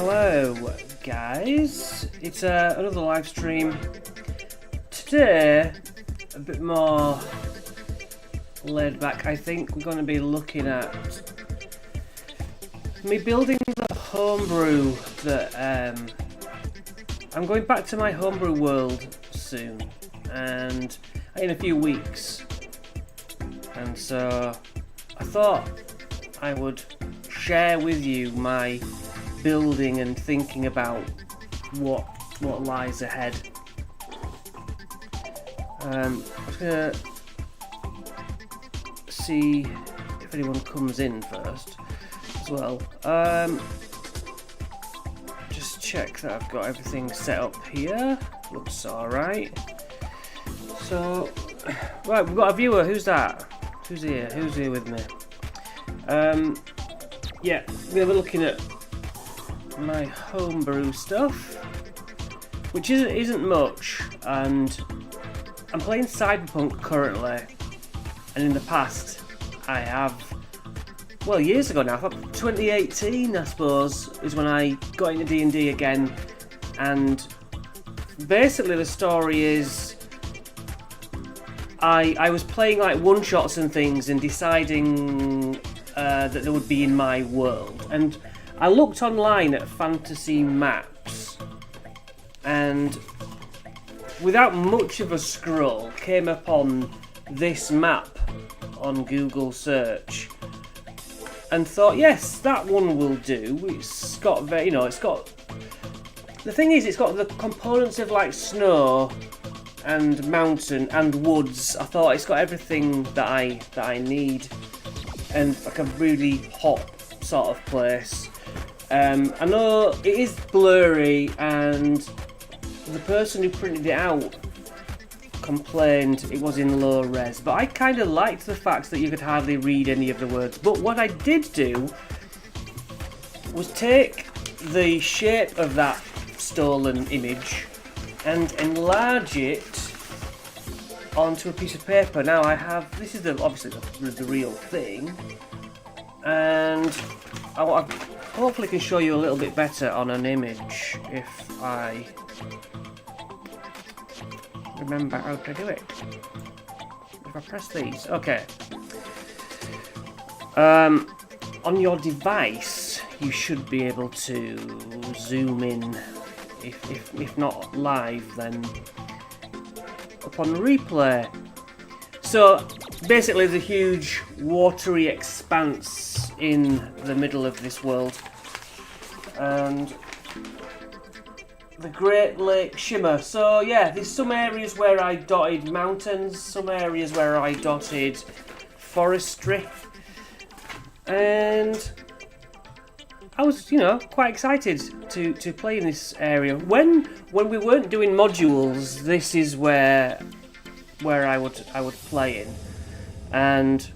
Hello guys, it's another live stream. Today, a bit more laid back. I think we're going to be looking at me building the homebrew that I'm going back to my homebrew world soon, and in a few weeks, and so I thought I would share with you my building and thinking about what lies ahead. I'm just gonna see if anyone comes in first as well. Just check that I've got everything set up here. Looks alright. So, right, we've got a viewer. Who's that? Who's here? Who's here with me? Yeah, we're looking at my homebrew stuff, which isn't much, and I'm playing Cyberpunk currently, and in the past I have, well, years ago now, 2018 I suppose is when I got into D&D again, and basically the story is I was playing like one-shots and things and deciding that they would be in my world, and I looked online at fantasy maps, and without much of a scroll came upon this map on Google search and thought, yes, that one will do. It's got very, it's got, the thing is, it's got the components of like snow and mountain and woods. I thought it's got everything that I need, and like a really hot sort of place. I know it is blurry, and the person who printed it out complained it was in low res, but I kind of liked the fact that you could hardly read any of the words. But what I did do was take the shape of that stolen image and enlarge it onto a piece of paper. Now I have, this is obviously the real thing, and I hopefully can show you a little bit better on an image if I remember how to do it. If I press these, okay. On your device, you should be able to zoom in. If not live, then upon replay. So basically, there's a huge watery expanse in the middle of this world, and the Great Lake shimmer. So yeah, there's some areas where I dotted mountains, some areas where I dotted forestry, and I was, quite excited to play in this area. When we weren't doing modules, this is where I would play in, and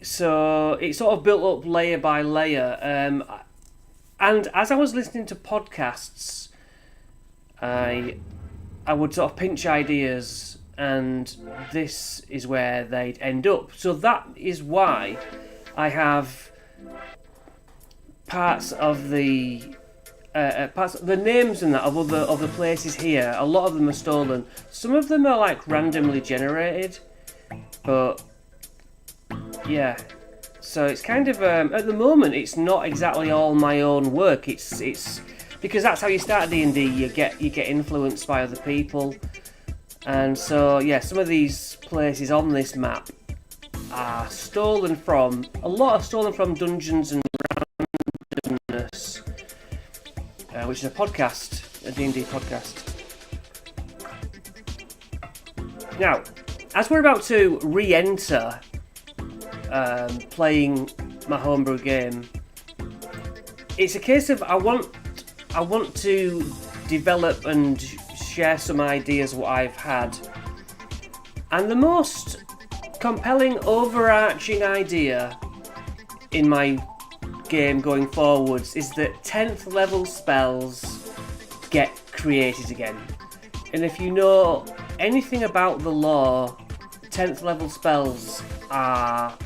so it sort of built up layer by layer. And as I was listening to podcasts, I would sort of pinch ideas, and this is where they'd end up. So that is why I have parts of the names and that of other places here. A lot of them are stolen. Some of them are like randomly generated, but yeah. So it's kind of at the moment it's not exactly all my own work. It's because that's how you start D&D. You get influenced by other people, and so yeah, some of these places on this map are stolen from Dungeons and Randomness, which is a podcast, a D&D podcast. Now, as we're about to re-enter playing my homebrew game, it's a case of I want to develop and share some ideas what I've had, and the most compelling overarching idea in my game going forwards is that 10th level spells get created again. And if you know anything about the lore, 10th level spells are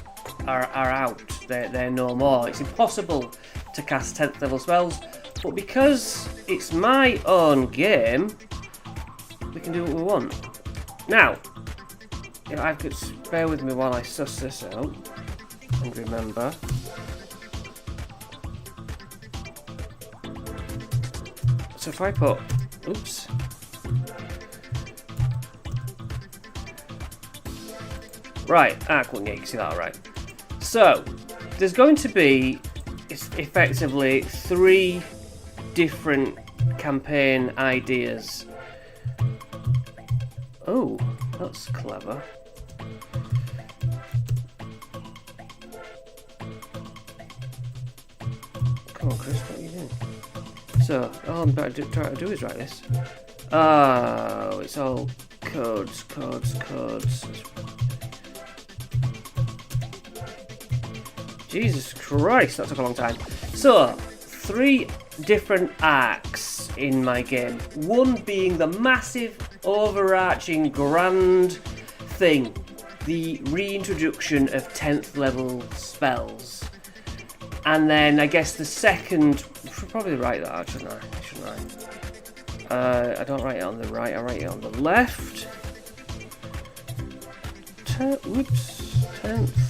out. They're no more. It's impossible to cast 10th level spells, but because it's my own game, we can do what we want. Now, if I could bear with me while I suss this out and remember. So if I put, oops. Right, cool, yeah, you can see that all right. So, there's going to be effectively 3 different campaign ideas. Oh, that's clever. Come on, Chris, what are you doing? So, all I'm trying to do is write this. Oh, it's all codes. Jesus Christ, that took a long time. So, 3 different arcs in my game. One being the massive, overarching, grand thing. The reintroduction of 10th level spells. And then, I guess the second... I should probably write that out, shouldn't I? I don't write it on the right, I write it on the left. Whoops. 10th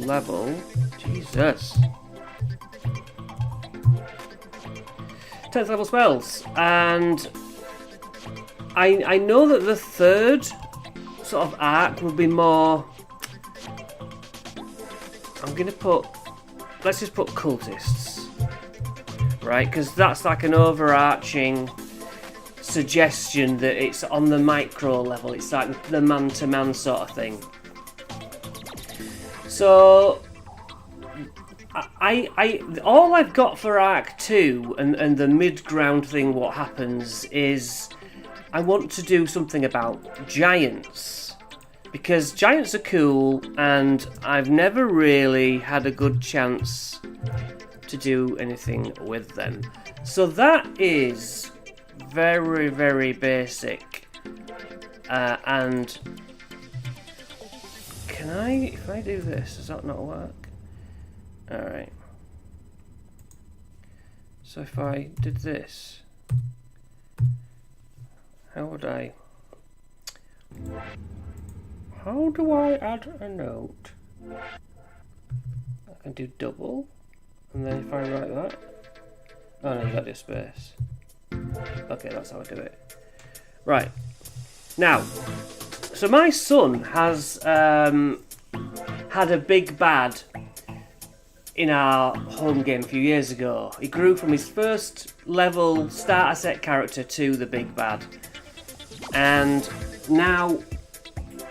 level. Jesus. 10th level spells. And I know that the third sort of arc will be more... I'm going to put... Let's just put cultists. Right? Because that's like an overarching suggestion that it's on the micro level. It's like the man-to-man sort of thing. So... all I've got for Arc 2 and the mid-ground thing, what happens is I want to do something about giants. Because giants are cool and I've never really had a good chance to do anything with them. So that is very, very basic. And can if I do this, does that not work? Alright. So if I did this, how do I add a note? I can do double, and then if I write that, oh no, you got to do space. Okay, that's how I do it. Right. Now, so my son has had a big bad in our home game a few years ago. He grew from his first level starter set character to the big bad. And now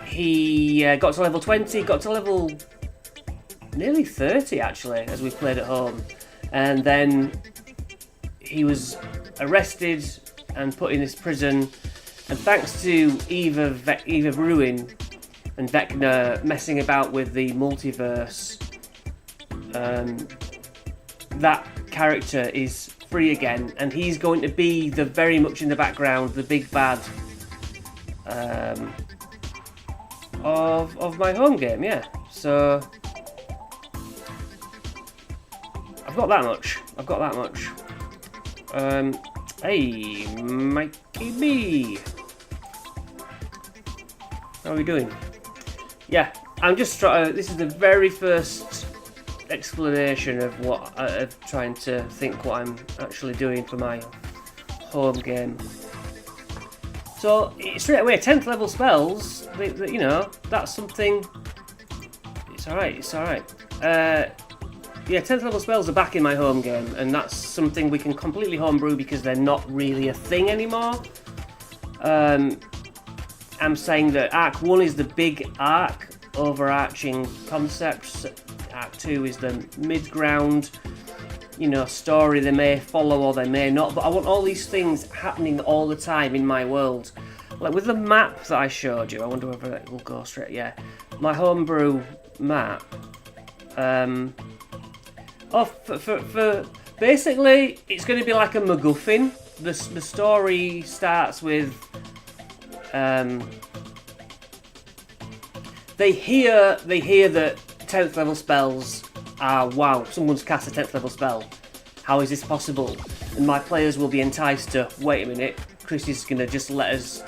he got to level 20, got to level nearly 30 actually, as we played at home. And then he was arrested and put in this prison. And thanks to Eva Bruin and Vecna messing about with the multiverse, that character is free again, and he's going to be the very much in the background, the big bad of my home game. Yeah, so I've got that much. Hey, Mikey B, how are we doing? Yeah, I'm just trying. This is the very first explanation of what of trying to think what I'm actually doing for my home game. So straight away, 10th level spells. You know, that's something. It's all right. Yeah, 10th level spells are back in my home game, and that's something we can completely homebrew because they're not really a thing anymore. I'm saying that Arc 1 is the big arc, overarching concepts. Arc 2 is the mid-ground, you know, story they may follow or they may not, but I want all these things happening all the time in my world. Like with the map that I showed you, I wonder whether it will go straight, yeah. My homebrew map, for basically, it's going to be like a MacGuffin. The story starts with, they hear that 10th level spells wow, someone's cast a 10th level spell. How is this possible? And my players will be enticed to, wait a minute, Chris is going to just let us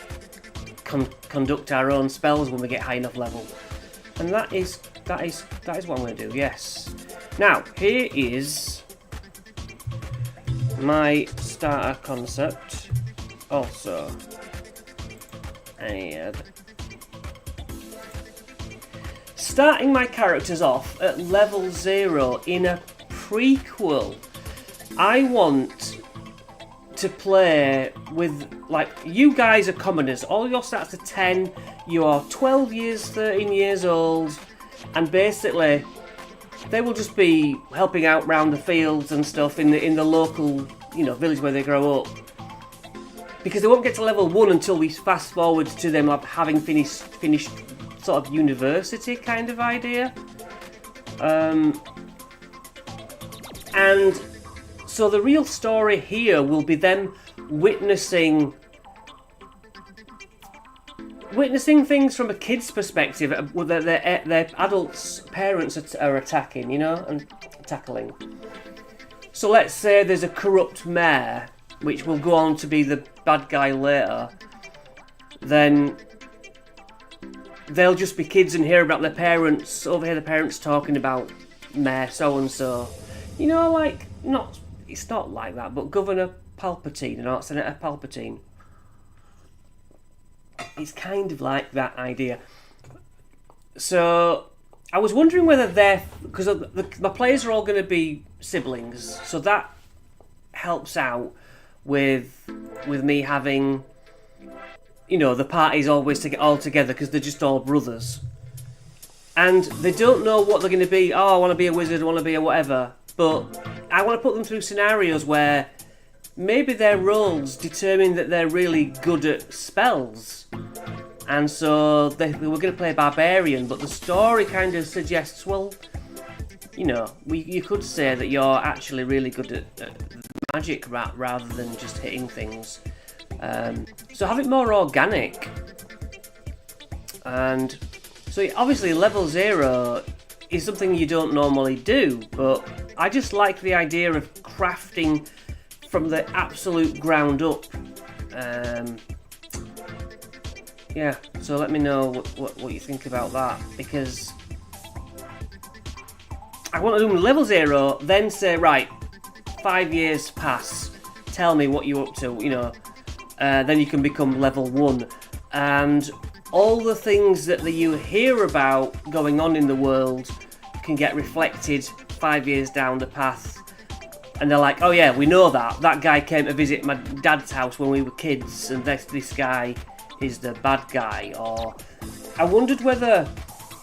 conduct our own spells when we get high enough level. And that is what I'm going to do, yes. Now, here is my starter concept. Also, add. Starting my characters off at level 0 in a prequel. I want to play with, like, you guys are commoners. All your stats are 10. You are 12 years, 13 years old. And basically, they will just be helping out around the fields and stuff in the local, you know, village where they grow up. Because they won't get to level 1 until we fast forward to them like, having finished sort of university kind of idea. And so the real story here will be them witnessing things from a kid's perspective that their adults' parents are attacking, you know, and tackling. So let's say there's a corrupt mayor, which will go on to be the bad guy later. Then they'll just be kids and hear about their parents, overhear the parents talking about Mayor so-and-so. You know, like, it's not like that, but Governor Palpatine and Senator Palpatine. It's kind of like that idea. So, I was wondering whether because my players are all going to be siblings, so that helps out with me having, you know, the party's always to get all together because they're just all brothers. And they don't know what they're going to be. Oh, I want to be a wizard, I want to be a whatever. But I want to put them through scenarios where maybe their roles determine that they're really good at spells. And so they were going to play barbarian, but the story kind of suggests, well, you know, you could say that you're actually really good at magic rather than just hitting things. So have it more organic. And so obviously level 0 is something you don't normally do, but I just like the idea of crafting from the absolute ground up. Yeah, so let me know what you think about that, because I want to do level 0, then say, right, 5 years pass, tell me what you're up to, you know, then you can become level 1, and all the things that you hear about going on in the world can get reflected 5 years down the path, and they're like, oh yeah, we know that guy came to visit my dad's house when we were kids, and this guy is the bad guy. Or I wondered whether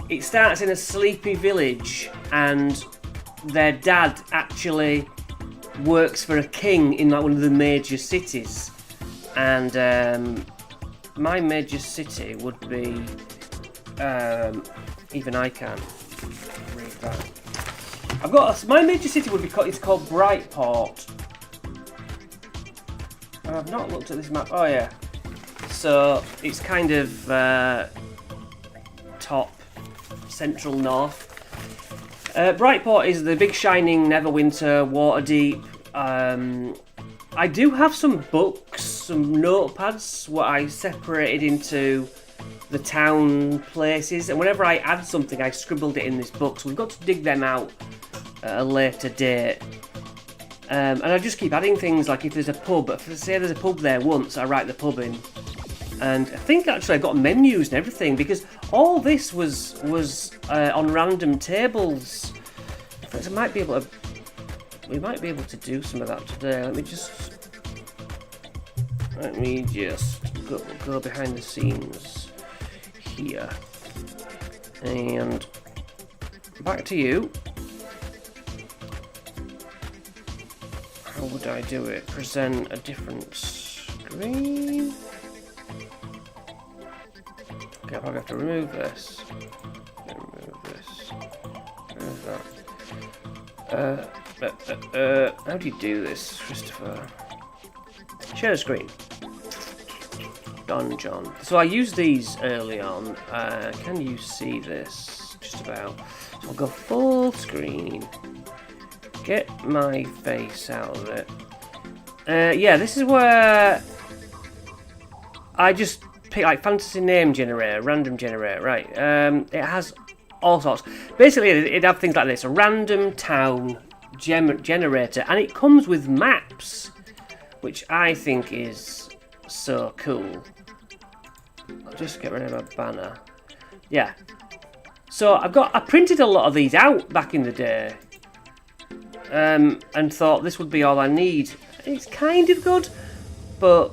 it starts in a sleepy village and their dad actually works for a king in like one of the major cities, and my major city would be even I can't read that. My major city would be it's called Brightport. And I've not looked at this map. Oh yeah. So it's kind of top central north. Brightport is the big shining Neverwinter, Waterdeep. I do have some books, some notepads, what I separated into the town places, and whenever I add something I scribbled it in this book, so we've got to dig them out at a later date. And I just keep adding things, like if there's a pub, say there's a pub there once, I write the pub in. And I think actually I got menus and everything, because all this was on random tables. In fact, we might be able to do some of that today. Let me just go behind the scenes here. And back to you. How would I do it? Present a different screen? Okay, I'll probably have to remove this. Remove that. How do you do this, Christopher? Share the screen. Done, So I used these early on. Can you see this? Just about. So I'll go full screen. Get my face out of it. Yeah, this is where I just pick like fantasy name generator, random generator, right? It has all sorts. Basically, it'd have things like this: a random town generator, and it comes with maps, which I think is so cool. I'll just get rid of a banner. Yeah. So I printed a lot of these out back in the day, and thought this would be all I need. It's kind of good, but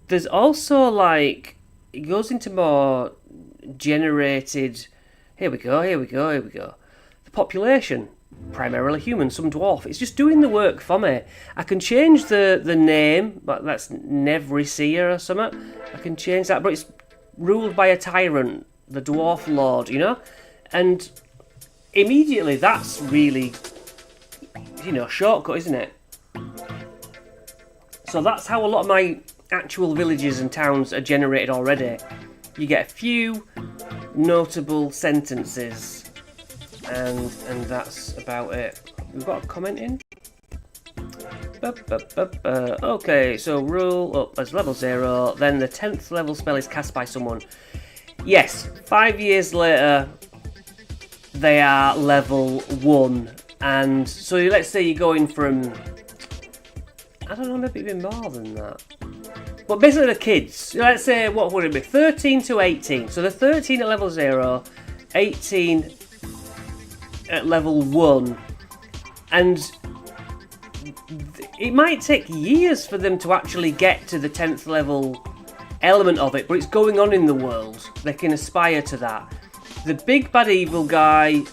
there's also like it goes into more generated. Here we go. The population, primarily human, some dwarf. It's just doing the work for me. I can change the name, but that's Nevrisia or something. I can change that, but it's ruled by a tyrant, the dwarf lord, you know? And immediately that's really, shortcut, isn't it? So that's how a lot of my actual villages and towns are generated already. You get a few notable sentences, and that's about it. We've got a comment in. Okay, so rule up as level 0, then the 10th level spell is cast by someone. Yes, 5 years later, they are level 1. And so let's say you're going from, I don't know, maybe even more than that. But basically the kids, let's say, what would it be? 13 to 18. So the 13 at level 0, 18 at level 1. And it might take years for them to actually get to the 10th level element of it, but it's going on in the world. They can aspire to that. The big bad evil guy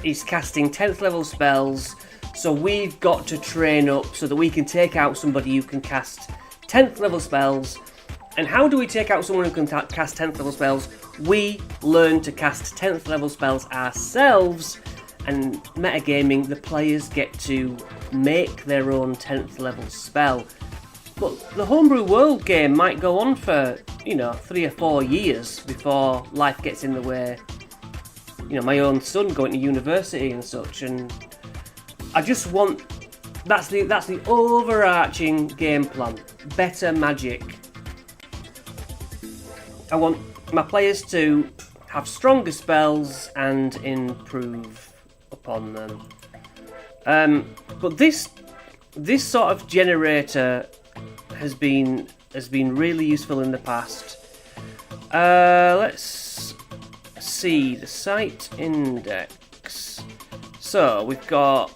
is casting 10th level spells, so we've got to train up so that we can take out somebody who can cast 10th level spells. And how do we take out someone who can cast 10th level spells? We learn to cast 10th level spells ourselves, and metagaming, the players get to make their own 10th level spell. But the Homebrew World game might go on for, 3 or 4 years before life gets in the way. My own son going to university and such, and I just want, that's the overarching game plan. Better magic. I want my players to have stronger spells and improve upon them. But this sort of generator has been really useful in the past. Let's see the site index. So we've got,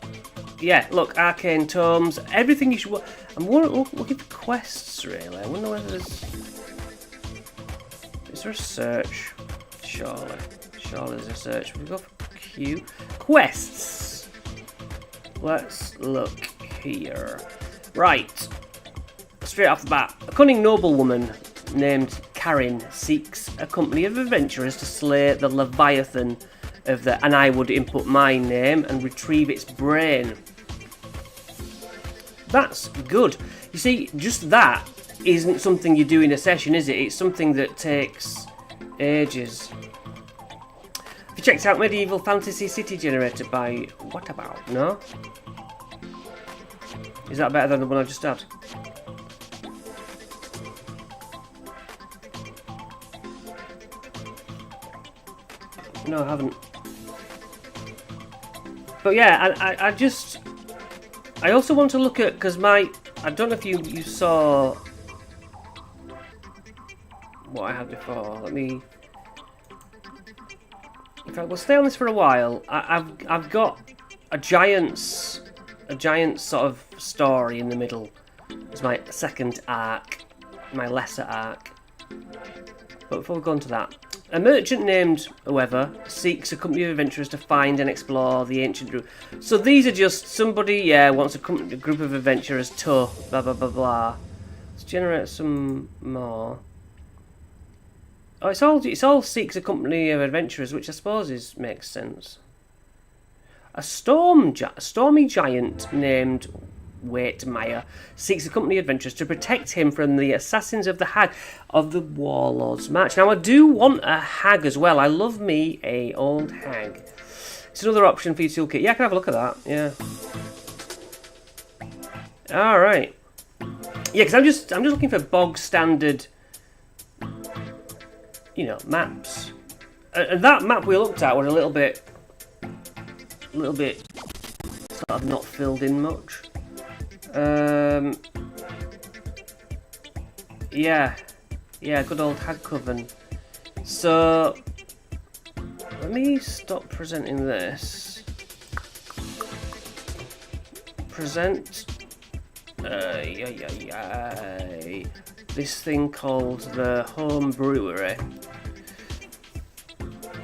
look, arcane tomes, everything you should want. I'm looking for quests, really. I wonder whether is there a search? Surely there's a search. We go for Q quests. Let's look here. Right, straight off the bat, a cunning noblewoman named Karin seeks a company of adventurers to slay the Leviathan of the, and I would input my name and retrieve its brain. That's good. You see, just that isn't something you do in a session, is it? It's something that takes ages. Have you checked out Medieval Fantasy City Generator by What About? No? Is that better than the one I just had? No, I haven't. But yeah, I also want to look at, because I don't know if you saw what I had before. Let me, in fact, we'll stay on this for a while. I've got a giant sort of story in the middle. It's my second arc, my lesser arc. But before we go on to that, a merchant named whoever seeks a company of adventurers to find and explore the ancient route. So these are just somebody, wants a group of adventurers to blah blah blah blah. Let's generate some more. Oh, it's all seeks a company of adventurers, which I suppose makes sense. A stormy giant named Waitmeyer seeks to accompany adventurers to protect him from the assassins of the Hag of the Warlord's March. Now, I do want a hag as well. I love me a old hag. It's another option for your toolkit. Yeah, I can have a look at that. Yeah. All right. Yeah, because I'm just looking for bog standard, you know, maps. And that map we looked at were a little bit sort of not filled in much. Yeah, good old Hag Coven. So let me stop presenting this. Present. This thing called the Homebrewery.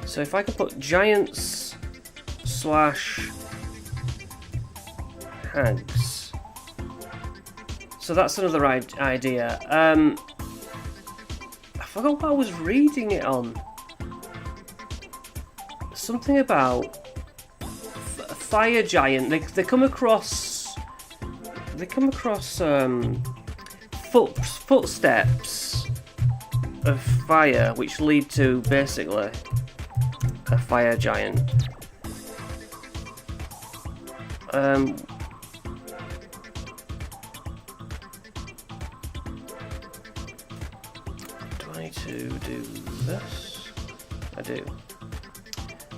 So if I could put giants / hags. So that's another idea. I forgot what I was reading it on. Something about fire giant. They come across. They come across footsteps of fire, which lead to basically a fire giant. 22 do this. I do.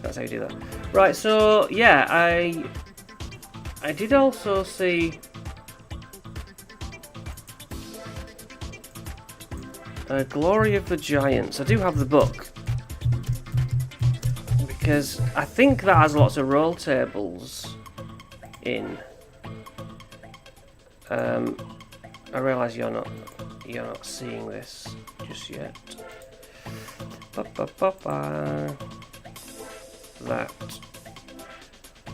That's how you do that. Right. So yeah, I did also see. Glory of the Giants. I do have the book because I think that has lots of roll tables in. I realise you're not seeing this just yet. That,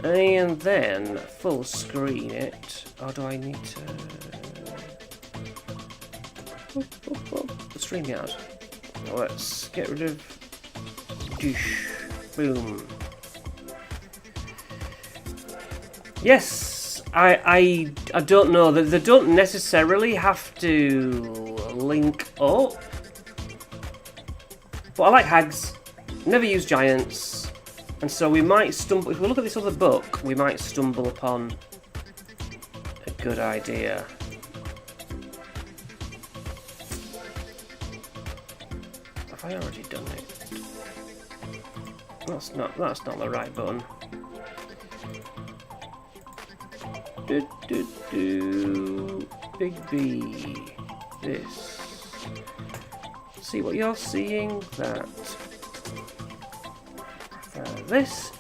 and then full screen it. Or do I need to? StreamYard. Let's get rid of dish. Boom. Yes, I don't know. They don't necessarily have to link up. But I like hags. Never use giants. And so we might stumble. If we look at this other book, we might stumble upon a good idea. Have I already done it? That's not the right button. Big B. This. See what you're seeing. That. This.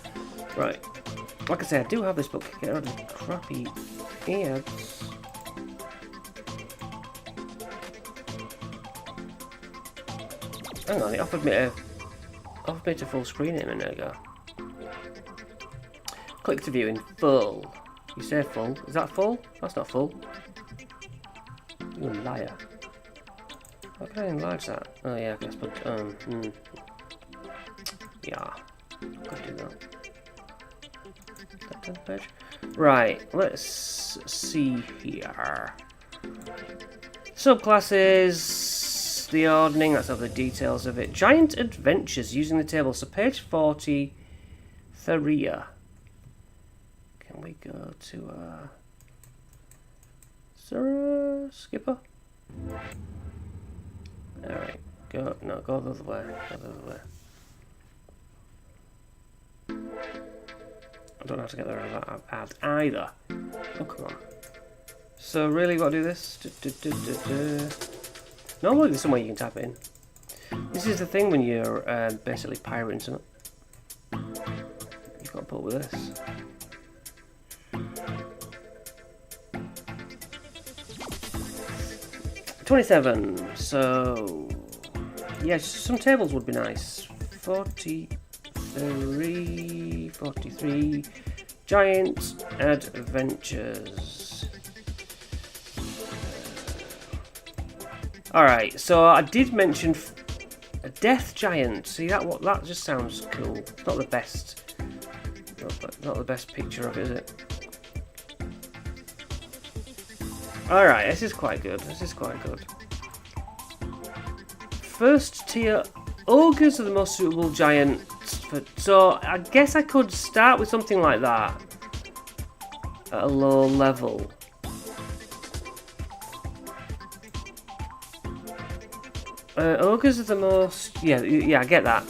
Right. Like I say, I do have this book. Get rid of the crappy ads. Hang on, it offered me to full screen it a minute ago. Click to view in full. You say full. Is that full? That's not full. You a liar. How can I enlarge that? Oh yeah, I guess, but yeah. Could do that. That page. Right, let's see here. Subclasses, the ordering, that's all the details of it. Giant adventures using the table. So page 40, Theria. Can we go to Sarah Skipper? Alright, go the other way. Go the other way. I don't know how to get there without that ad either. Oh, come on. So, really, got to do this? Normally, there's somewhere you can tap in. This is the thing when you're basically pirating something. You've got to put with this. $27. So, yes, some tables would be nice. 43. Giant adventures. Alright, so I did mention a death giant. See that just sounds cool. It's not the best. Not the best picture of it, is it? Alright, this is quite good. This is quite good. First tier ogres are the most suitable giants. So I guess I could start with something like that at a low level. Ogres are the most... Yeah, I get that.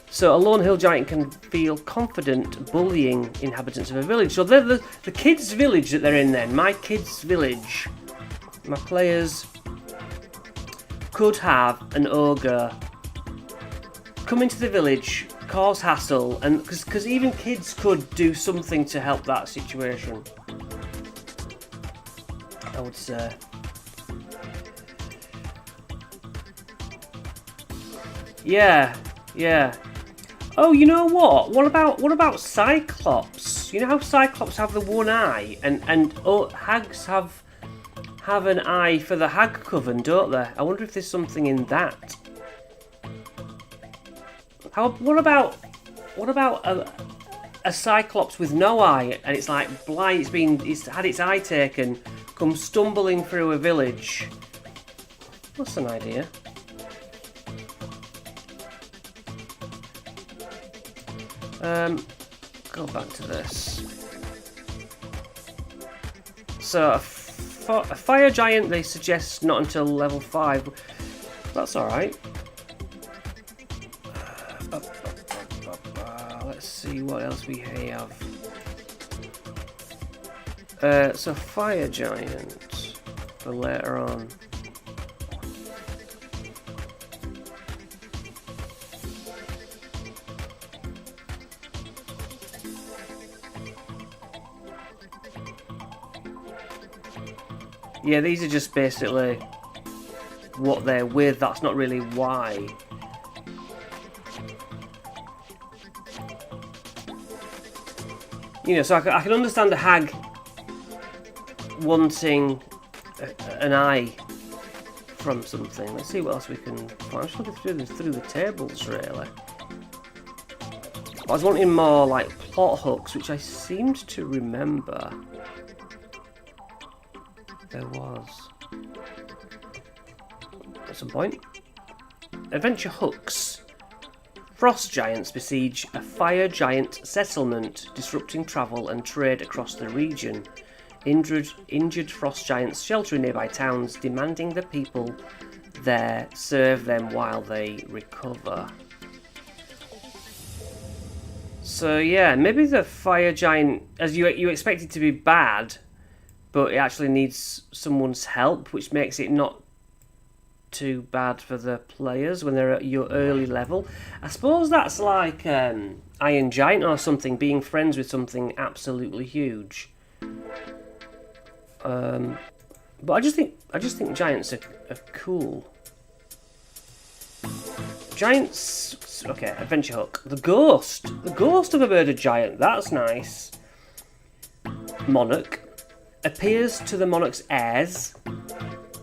So a lone hill giant can feel confident bullying inhabitants of a village. So the kids' village that they're in then, my kids' village, my players could have an ogre come into the village, cause hassle, and because even kids could do something to help that situation, I would say. Yeah. Oh, you know what? What about Cyclops? You know how Cyclops have the one eye, and hags have an eye for the hag coven, don't they? I wonder if there's something in that. What about a Cyclops with no eye, and it's like blind? It's had its eye taken, comes stumbling through a village. That's an idea. Go back to this. So a fire giant they suggest not until level 5. That's alright. Let's see what else we have. So fire giant for later on. Yeah, these are just basically what they're with. That's not really why. You know, so I can understand the hag wanting an eye from something. Let's see what else we can find. I'm just looking through the tables, really. I was wanting more like plot hooks, which I seemed to remember. There was at some point. Adventure hooks. Frost giants besiege a fire giant settlement, disrupting travel and trade across the region. Injured frost giants shelter in nearby towns, demanding the people there serve them while they recover. So yeah, maybe the fire giant, as you expect it to be bad, but it actually needs someone's help, which makes it not too bad for the players when they're at your early level. I suppose that's like Iron Giant or something, being friends with something absolutely huge. But I just think giants are cool. Giants. Okay, adventure hook. The ghost of a murdered giant. That's nice. Monarch appears to the monarch's heirs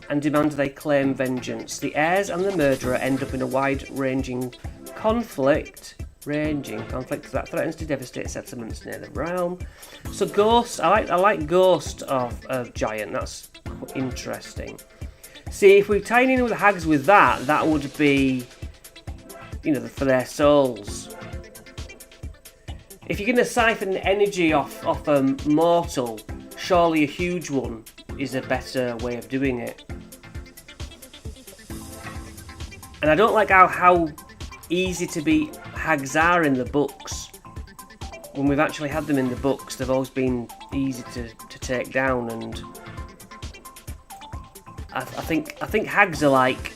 and demands they claim vengeance. The heirs and the murderer end up in a wide-ranging conflict that threatens to devastate settlements near the realm. So ghost, I like ghost of a giant. That's interesting. See, if we tie in with the hags with that would be, you know, for their souls. If you're going to siphon energy off a mortal, surely a huge one is a better way of doing it. And I don't like how easy to beat hags are in the books. When we've actually had them in the books, they've always been easy to take down, and I think hags are like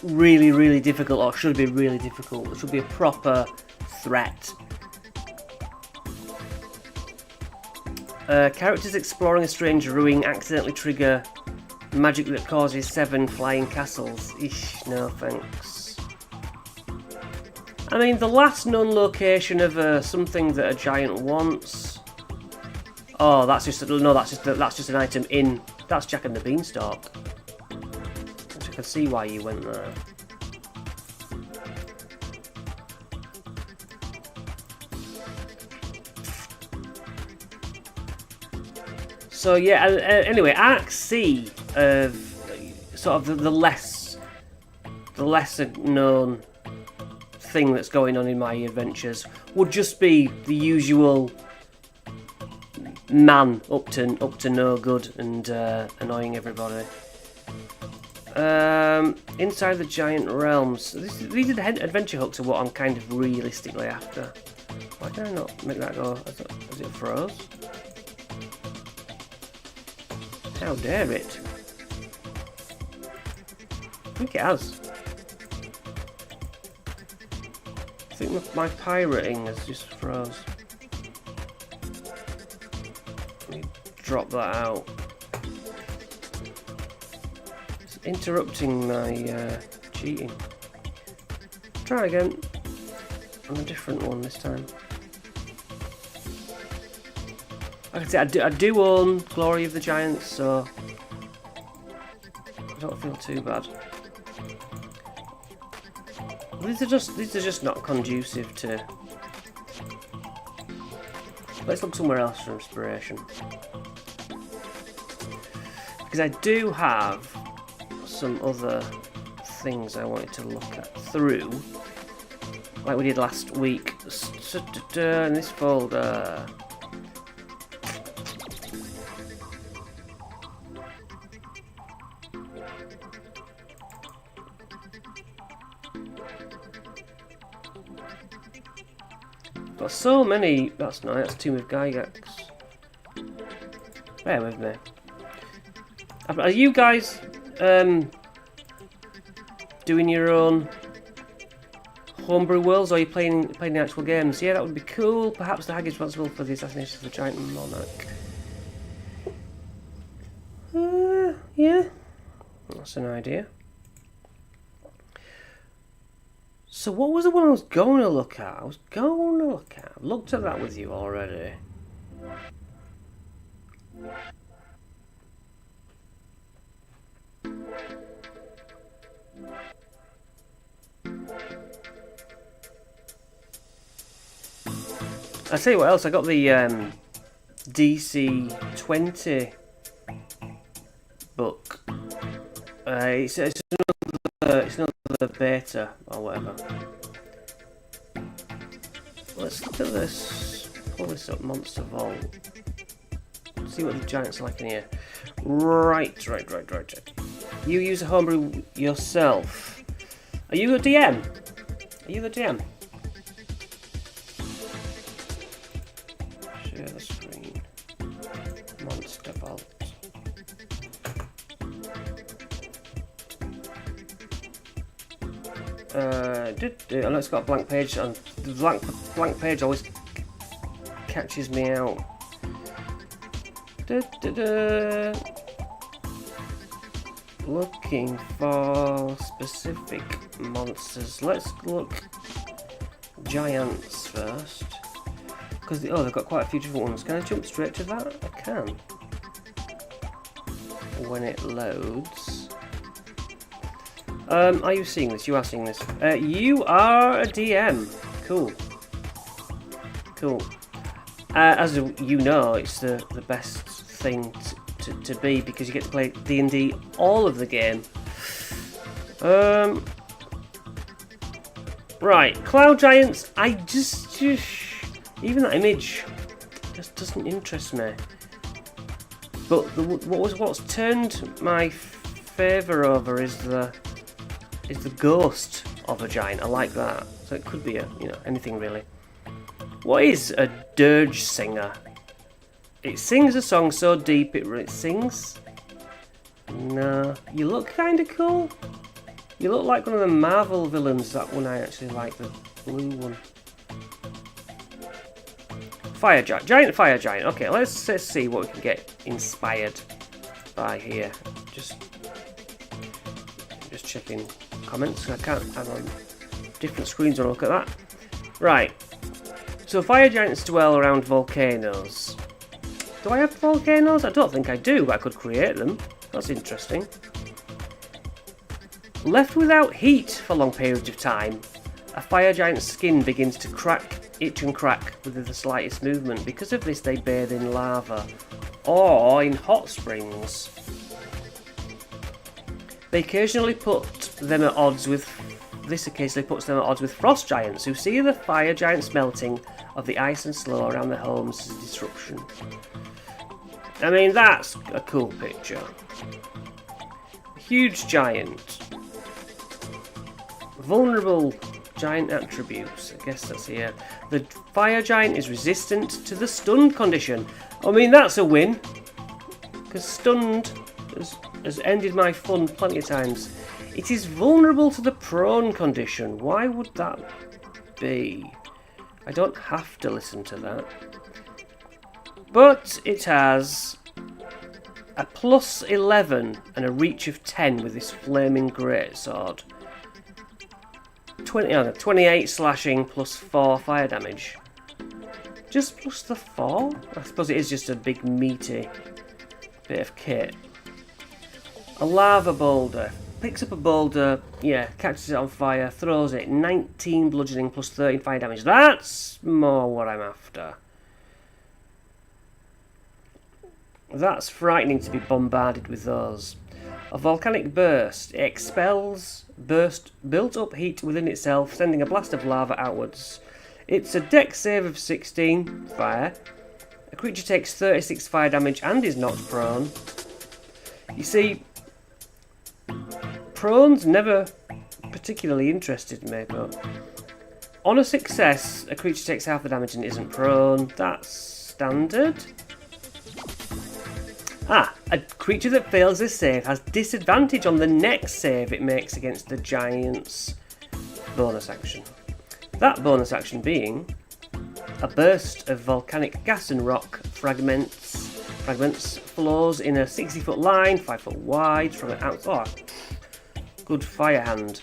really, really difficult, or should be really difficult. It should be a proper threat. Characters exploring a strange ruin accidentally trigger magic that causes 7 flying castles. Ish, no thanks. I mean, the last known location of something that a giant wants. Oh, that's just an item in. That's Jack and the Beanstalk. Which I can see why you went there. So yeah, anyway, Arc C of sort of the lesser known thing that's going on in my adventures would just be the usual man up to no good and annoying everybody. Inside the Giant Realms. These are the adventure hooks are what I'm kind of realistically after. Why did I not make that go? As it froze? How dare it? I think it has. I think my pirating has just froze. Let me drop that out. It's interrupting my cheating. Try again. On a different one this time. Like I said, I do own Glory of the Giants, so I don't feel too bad. These are just not conducive to. Let's look somewhere else for inspiration, because I do have some other things I wanted to look at through, like we did last week. In this folder. Got so many. That's nice. That's Tomb of Gygax. Bear with me. Are you guys doing your own homebrew worlds, or are you playing the actual games? Yeah, that would be cool. Perhaps the hag is responsible for the assassination of the giant monarch. Yeah, that's an idea. So what was the one I was going to look at? I've looked at that with you already. I tell you what else, I got the DC-20 book. It's another beta or whatever. Let's look at this. Pull this up, Monster Vault. See what the giants are like in here. Right. You use a homebrew yourself. Are you a DM? Are you the DM? Share the screen. Monster Vault. And it's got a blank page, and the blank page always catches me out. Looking for specific monsters. Let's look giants first, because they've got quite a few different ones. Can I jump straight to that? I can. When it loads. Are you seeing this? You are seeing this. You are a DM. Cool. As you know, it's the best thing to be, because you get to play D&D all of the game. Right, Cloud Giants. I just even that image just doesn't interest me. But what's turned my favour over is the ghost of a giant. I like that. So it could be anything really. What is a dirge singer? It sings a song so deep it sings. No, you look kind of cool. You look like one of the Marvel villains. That one I actually like, the blue one. Fire giant, giant fire giant. Okay, let's see what we can get inspired by here. Just checking comments. I'm on different screens when I look at that. Right. So fire giants dwell around volcanoes. Do I have volcanoes? I don't think I do, but I could create them. That's interesting. Left without heat for long periods of time, a fire giant's skin begins to itch and crack with the slightest movement. Because of this, they bathe in lava. or in hot springs. They occasionally put them at odds with. This occasionally puts them at odds with frost giants, who see the fire giants melting of the ice and snow around their homes as disruption. I mean, that's a cool picture. Huge giant. Vulnerable giant attributes. I guess that's here. The fire giant is resistant to the stunned condition. I mean, that's a win. Because stunned has ended my fun plenty of times. It is vulnerable to the prone condition. Why would that be? I don't have to listen to that. But it has a plus 11 and a reach of 10 with this flaming greatsword. 28 slashing plus 4 fire damage. Just plus the 4? I suppose it is just a big meaty bit of kit. A lava boulder. Picks up a boulder, yeah, catches it on fire, throws it. 19 bludgeoning plus 13 fire damage. That's more what I'm after. That's frightening to be bombarded with those. A volcanic burst. It expels built up heat within itself, sending a blast of lava outwards. It's a dex save of 16 fire. A creature takes 36 fire damage and is knocked prone. You see, prone's never particularly interested me, but on a success, a creature takes half the damage and isn't prone. That's standard. A creature that fails this save has disadvantage on the next save it makes against the giant's bonus action. That bonus action being a burst of volcanic gas and rock fragments flows in a 60-foot line, 5 foot wide from an outside. Good fire hand.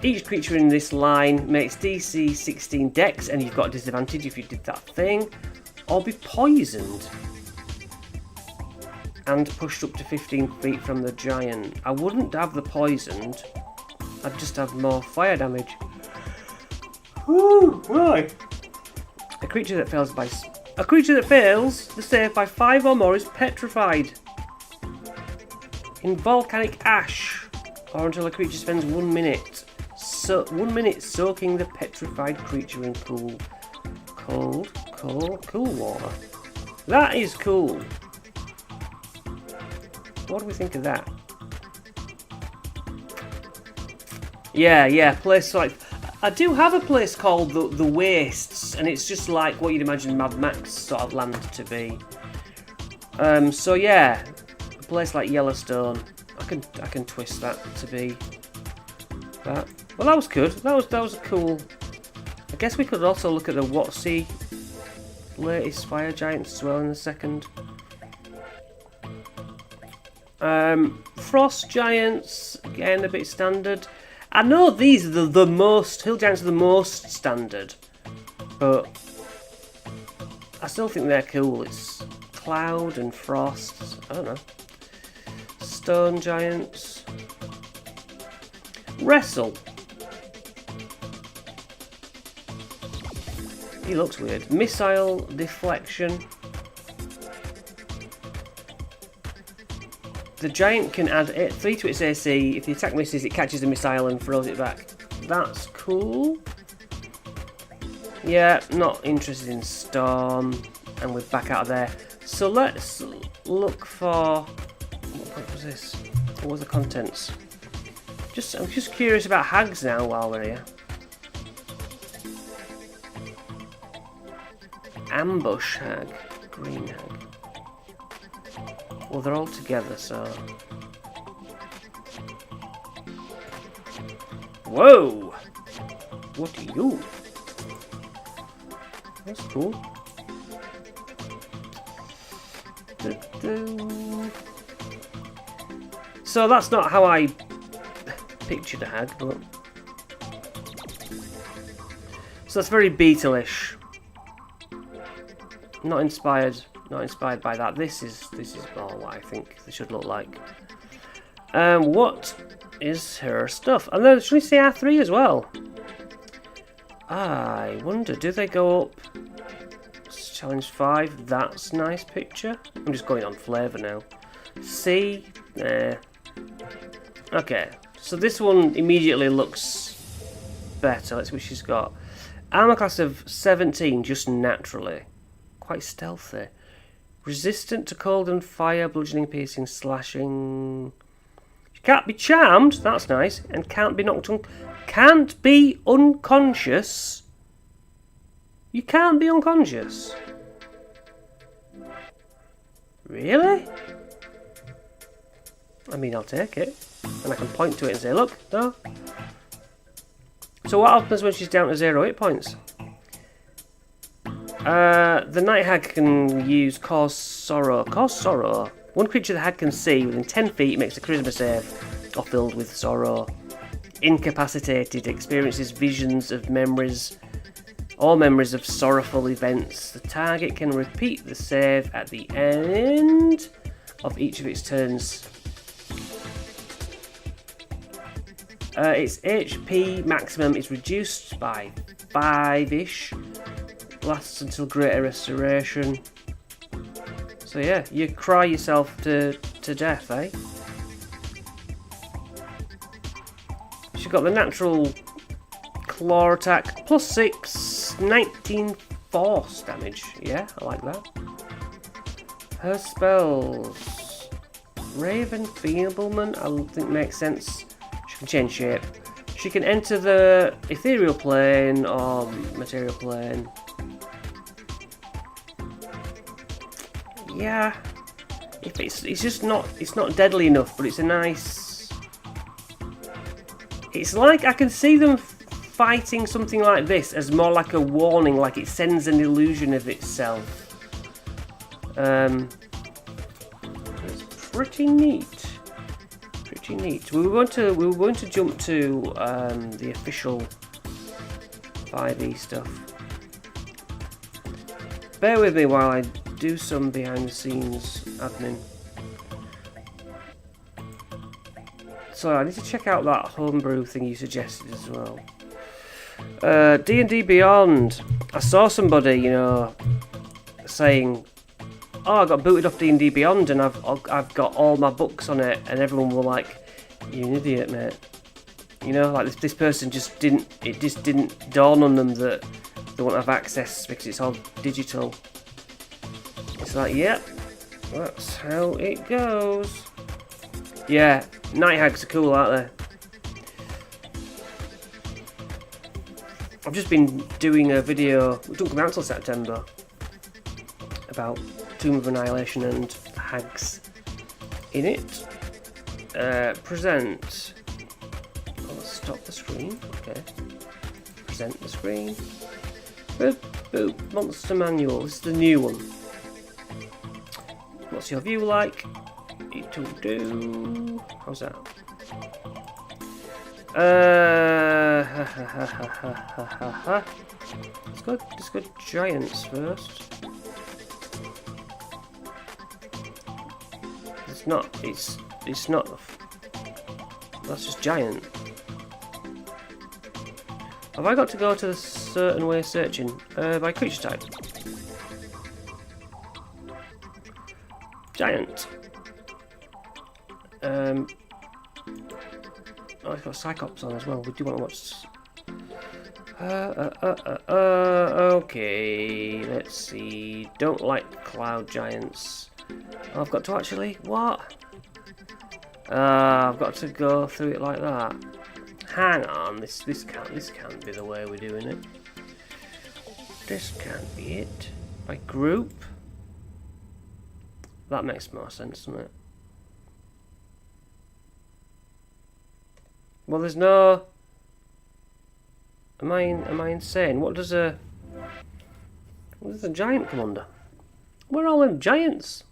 Each creature in this line makes DC 16 dex, and you've got a disadvantage if you did that thing, or be poisoned and pushed up to 15 feet from the giant. I wouldn't have the poisoned, I'd just have more fire damage. Woo, right. A creature that fails the save by 5 or more is petrified in volcanic ash, or until a creature spends 1 minute. 1 minute soaking the petrified creature in cool water. That is cool. What do we think of that? Yeah, place like... I do have a place called the Wastes, and it's just like what you'd imagine Mad Max sort of land to be. So yeah, a place like Yellowstone, I can twist that to be that. Well, that was good. That was a cool... I guess we could also look at the WotC latest fire giants as well in a second. Frost giants, again a bit standard. I know these are the most, hill giants are the most standard, but I still think they're cool. It's cloud and frost, I don't know. Stone giants. Wrestle. He looks weird. Missile deflection. The giant can add 3 to its AC. If the attack misses, it catches the missile and throws it back. That's cool. Yeah, not interested in Storm. And we're back out of there. So let's look for... What was this? What were the contents? I'm just curious about hags now while we're here. Ambush hag. Green hag. Well, they're all together, so... Whoa! What are you? That's cool. So that's not how I pictured a hag, but... So that's very Beetle-ish. Not inspired by that. This is more what I think they should look like. What is her stuff? And then should we say R3 as well? I wonder, do they go up? Challenge 5, that's a nice picture. I'm just going on flavour now. C, there. Okay, so this one immediately looks better. Let's see what she's got. Armour class of 17, just naturally. Quite stealthy. Resistant to cold and fire, bludgeoning, piercing, slashing. She can't be charmed, that's nice. And can't be knocked can't be unconscious. You can't be unconscious. Really? I mean, I'll take it. And I can point to it and say, look, no. So what happens when she's down to 0 hit points? The Night Hag can use Cause Sorrow. Cause Sorrow. One creature the Hag can see within 10 feet makes a charisma save or filled with sorrow. Incapacitated, experiences visions of memories or memories of sorrowful events. The target can repeat the save at the end of each of its turns. Its HP maximum is reduced by 5-ish. Lasts until Greater Restoration. So yeah, you cry yourself to death, eh? She's got the natural claw attack, +6, 19 force damage. Yeah, I like that. Her spells. Raven Feeblement, I think makes sense. She can change shape. She can enter the ethereal plane or material plane. Yeah, if it's just not, it's not deadly enough, but it's a nice. It's like I can see them fighting something like this as more like a warning, like it sends an illusion of itself. It's pretty neat. Pretty neat. We were going to jump to the official 5e stuff. Bear with me while I do some behind the scenes admin. So I need to check out that homebrew thing you suggested as well. D&D Beyond. I saw somebody, you know, saying, "Oh, I got booted off D&D Beyond, and I've got all my books on it," and everyone were like, "You're an idiot, mate." You know, like this person just didn't. It just didn't dawn on them that they won't have access because it's all digital. It's like, yep, that's how it goes. Yeah, Night Hags are cool, aren't they? I've just been doing a video, it doesn't come out until September, about Tomb of Annihilation and hags in it. Present. Oh, let's stop the screen. Okay. Present the screen. Boop, boop. Monster Manual. This is the new one. What's your view like? It'll do. How's that? Let's go giants first. It's not. That's just giant. Have I got to go to the certain way searching? By creature type. Giant. Oh, it's got Cyclops on as well. We do want to watch. Okay, let's see. Don't like cloud giants. Oh, I've got to actually what? I've got to go through it like that. Hang on, this can't be the way we're doing it. This can't be it. By group. That makes more sense, doesn't it? Well, there's no. Am I insane? What does a giant come under? Where are all them giants?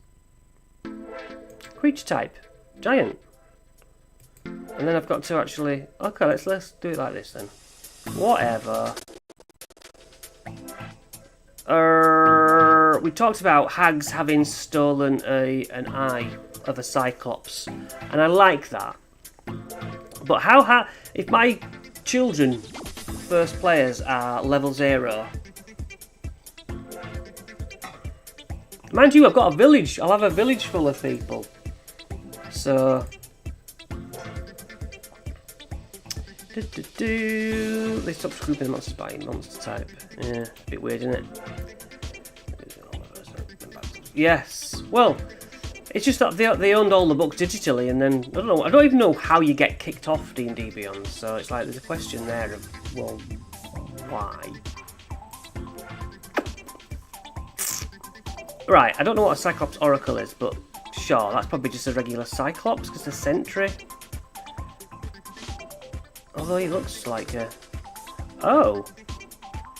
Creature type, giant. And then I've got to actually. Okay, let's do it like this then. Whatever. We talked about hags having stolen an eye of a Cyclops, and I like that. But how if my children, first players, are level 0, Mind you, I've got a village. I'll have a village full of people. So... They stopped grouping monsters by monster type. Yeah, a bit weird, isn't it? Yes. Well, it's just that they owned all the books digitally, and then I don't know. I don't even know how you get kicked off D&D Beyond. So it's like there's a question there of, well, why? Right. I don't know what a Cyclops Oracle is, but sure, that's probably just a regular Cyclops because the Sentry. Although he looks like a... Oh!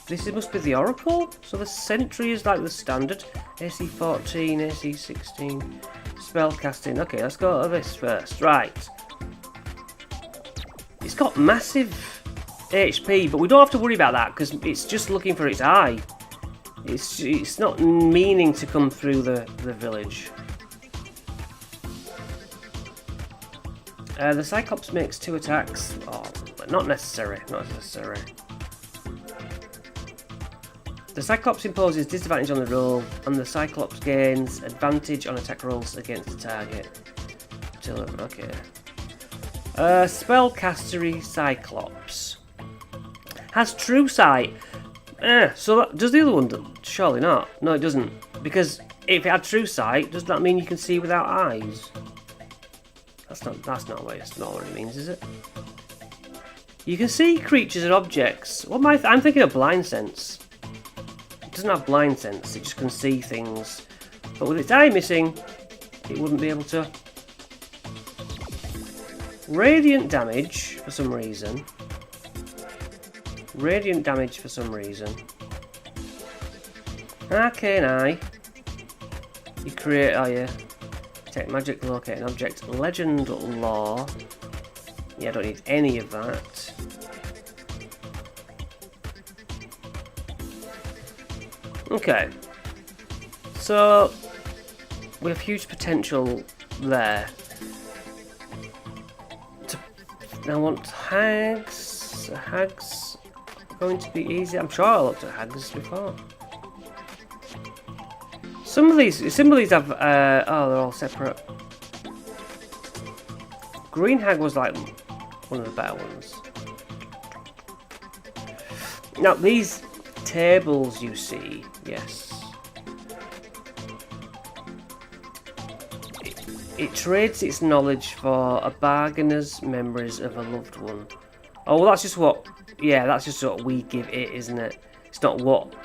This must be the Oracle? So the Sentry is like the standard. AC 14, AC 16, spellcasting. Okay, let's go to this first. Right. It's got massive HP, but we don't have to worry about that because it's just looking for its eye. It's not meaning to come through the village. The Cyclops makes 2 attacks. Oh, but not necessary. Not necessary. The Cyclops imposes disadvantage on the roll, and the Cyclops gains advantage on attack rolls against the target. Okay. Spellcastery Cyclops has True Sight. So does the other one? Surely not. No, it doesn't. Because if it had True Sight, does that mean you can see without eyes? That's not what it means, is it? You can see creatures and objects. What am I'm thinking of Blind Sense. It doesn't have Blind Sense. It just can see things. But with its eye missing, it wouldn't be able to. Radiant damage for some reason. Radiant damage for some reason. Arcane Eye. You create, oh yeah. Detect magic, locate an object. Legend Law. Yeah, I don't need any of that. Okay. So, we have huge potential there. I want hags. Hags going to be easy. I'm sure I looked at hags before. Some of these have. Oh, they're all separate. Green hag was like one of the better ones. Now these tables you see, yes. It trades its knowledge for a bargainer's memories of a loved one. Oh, well, that's just what. Yeah, that's just what we give it, isn't it? It's not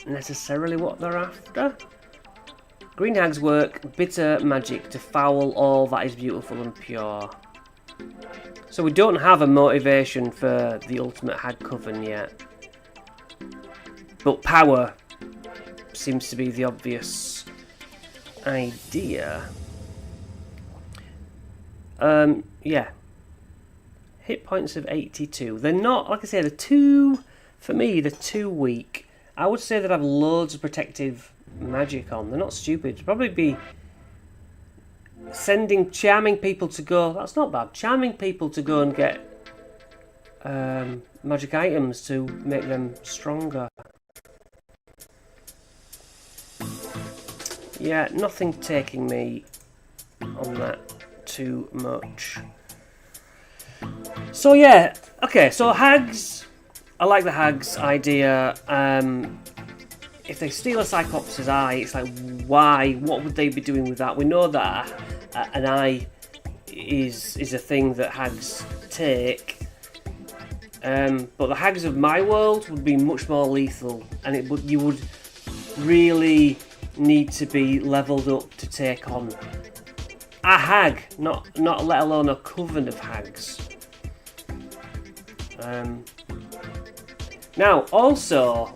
necessarily what they're after. Green hags work bitter magic to foul all that is beautiful and pure. So we don't have a motivation for the ultimate hag coven yet. But power seems to be the obvious idea. Yeah. Hit points of 82. They're not, like I say, for me, they're too weak. I would say that I have loads of protective magic on. They're not stupid. It'd probably be charming people to go. That's not bad. Charming people to go and get magic items to make them stronger. Yeah, nothing taking me on that too much. So yeah, okay. So hags. I like the hags idea. If they steal a Cyclops' eye, it's like, why? What would they be doing with that? We know that an eye is a thing that hags take, but the hags of my world would be much more lethal, and you would really need to be leveled up to take on a hag, not let alone a coven of hags. Now, also,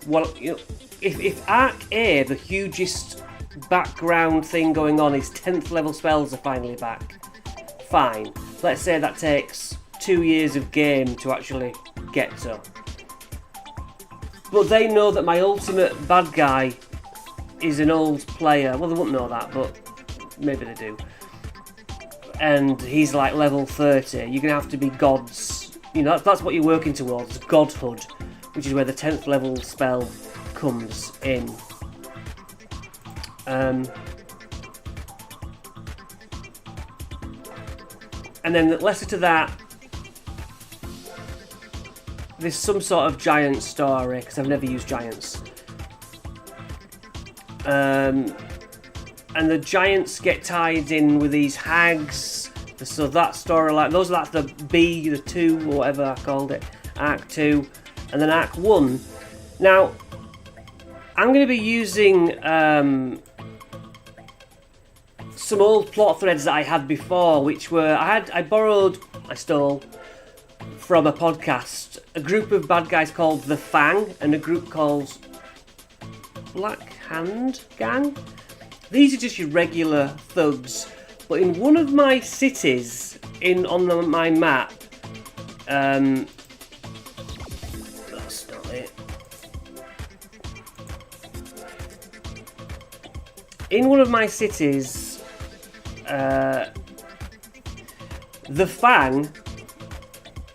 if Arc A, the hugest background thing going on, is 10th level spells are finally back, fine. Let's say that takes 2 years of game to actually get to. But they know that my ultimate bad guy is an old player. Well, they won't know that, but maybe they do. And he's like level 30. You're going to have to be gods. You know, that's what you're working towards, godhood, which is where the 10th level spell comes in. And then lesser to that, there's some sort of giant story, because I've never used giants. And the giants get tied in with these hags. So that story, like that's the B, the 2, or whatever I called it, Arc 2, and then Arc 1. Now, I'm going to be using some old plot threads that I had before, which were I stole from a podcast, a group of bad guys called The Fang and a group called Black Hand Gang. These are just your regular thugs, but in one of my cities my map, that's not it. In one of my cities, the Fang,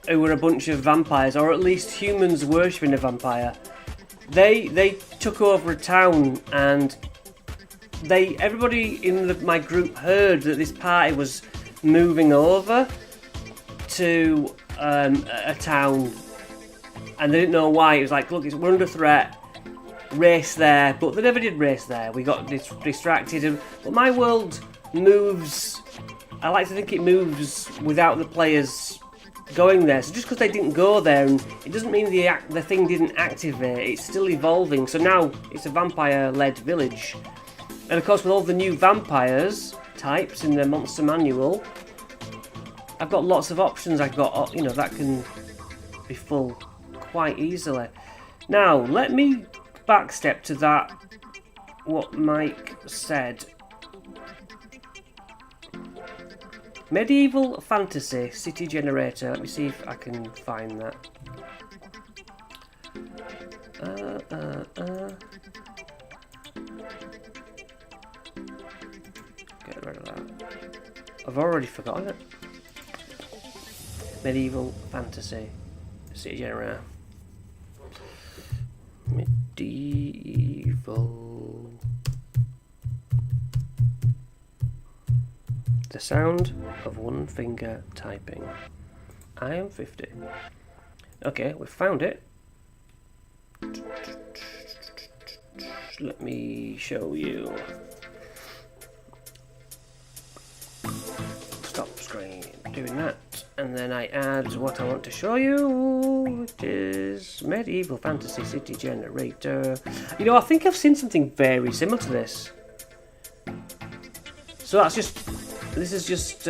who were a bunch of vampires, or at least humans worshipping a vampire, they took over a town, and everybody in my group heard that this party was moving over to a town, and they didn't know why. It was like, look, we're under threat, race there, but they never did race there. We got distracted, but my world moves. I like to think it moves without the players going there. So just because they didn't go there, and it doesn't mean the thing didn't activate. It's still evolving. So now it's a vampire-led village. And of course, with all the new vampires types in the monster manual, I've got lots of options. I've got, that can be full quite easily. Now, let me backstep to that, what Mike said. Medieval fantasy city generator. Let me see if I can find that. Get rid of that. I've already forgotten it. Medieval fantasy city generator. Medieval. The sound of one finger typing. I am 50. Okay, we've found it. Let me show you. Stop screen. Doing that. And then I add what I want to show you, which is Medieval Fantasy City Generator. I think I've seen something very similar to this. So this is just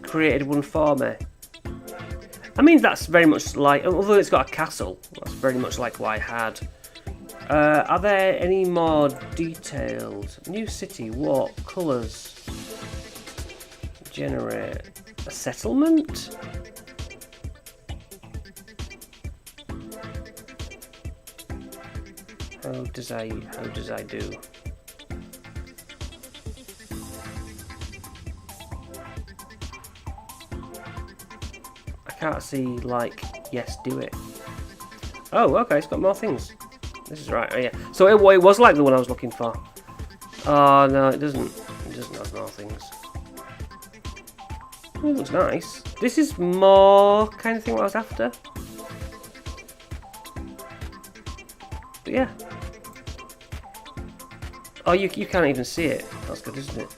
created one for me. I mean, that's very much like, although it's got a castle, that's very much like what I had. Are there any more detailed? New city, what colours? Generate a settlement? How does I do? I can't see, like, yes, do it. Oh, okay, it's got more things. This is right, oh yeah. So it was like the one I was looking for. Oh, no, it doesn't. It doesn't have more things. Oh, it looks nice. This is more kind of thing what I was after. But yeah. Oh, you can't even see it. That's good, isn't it?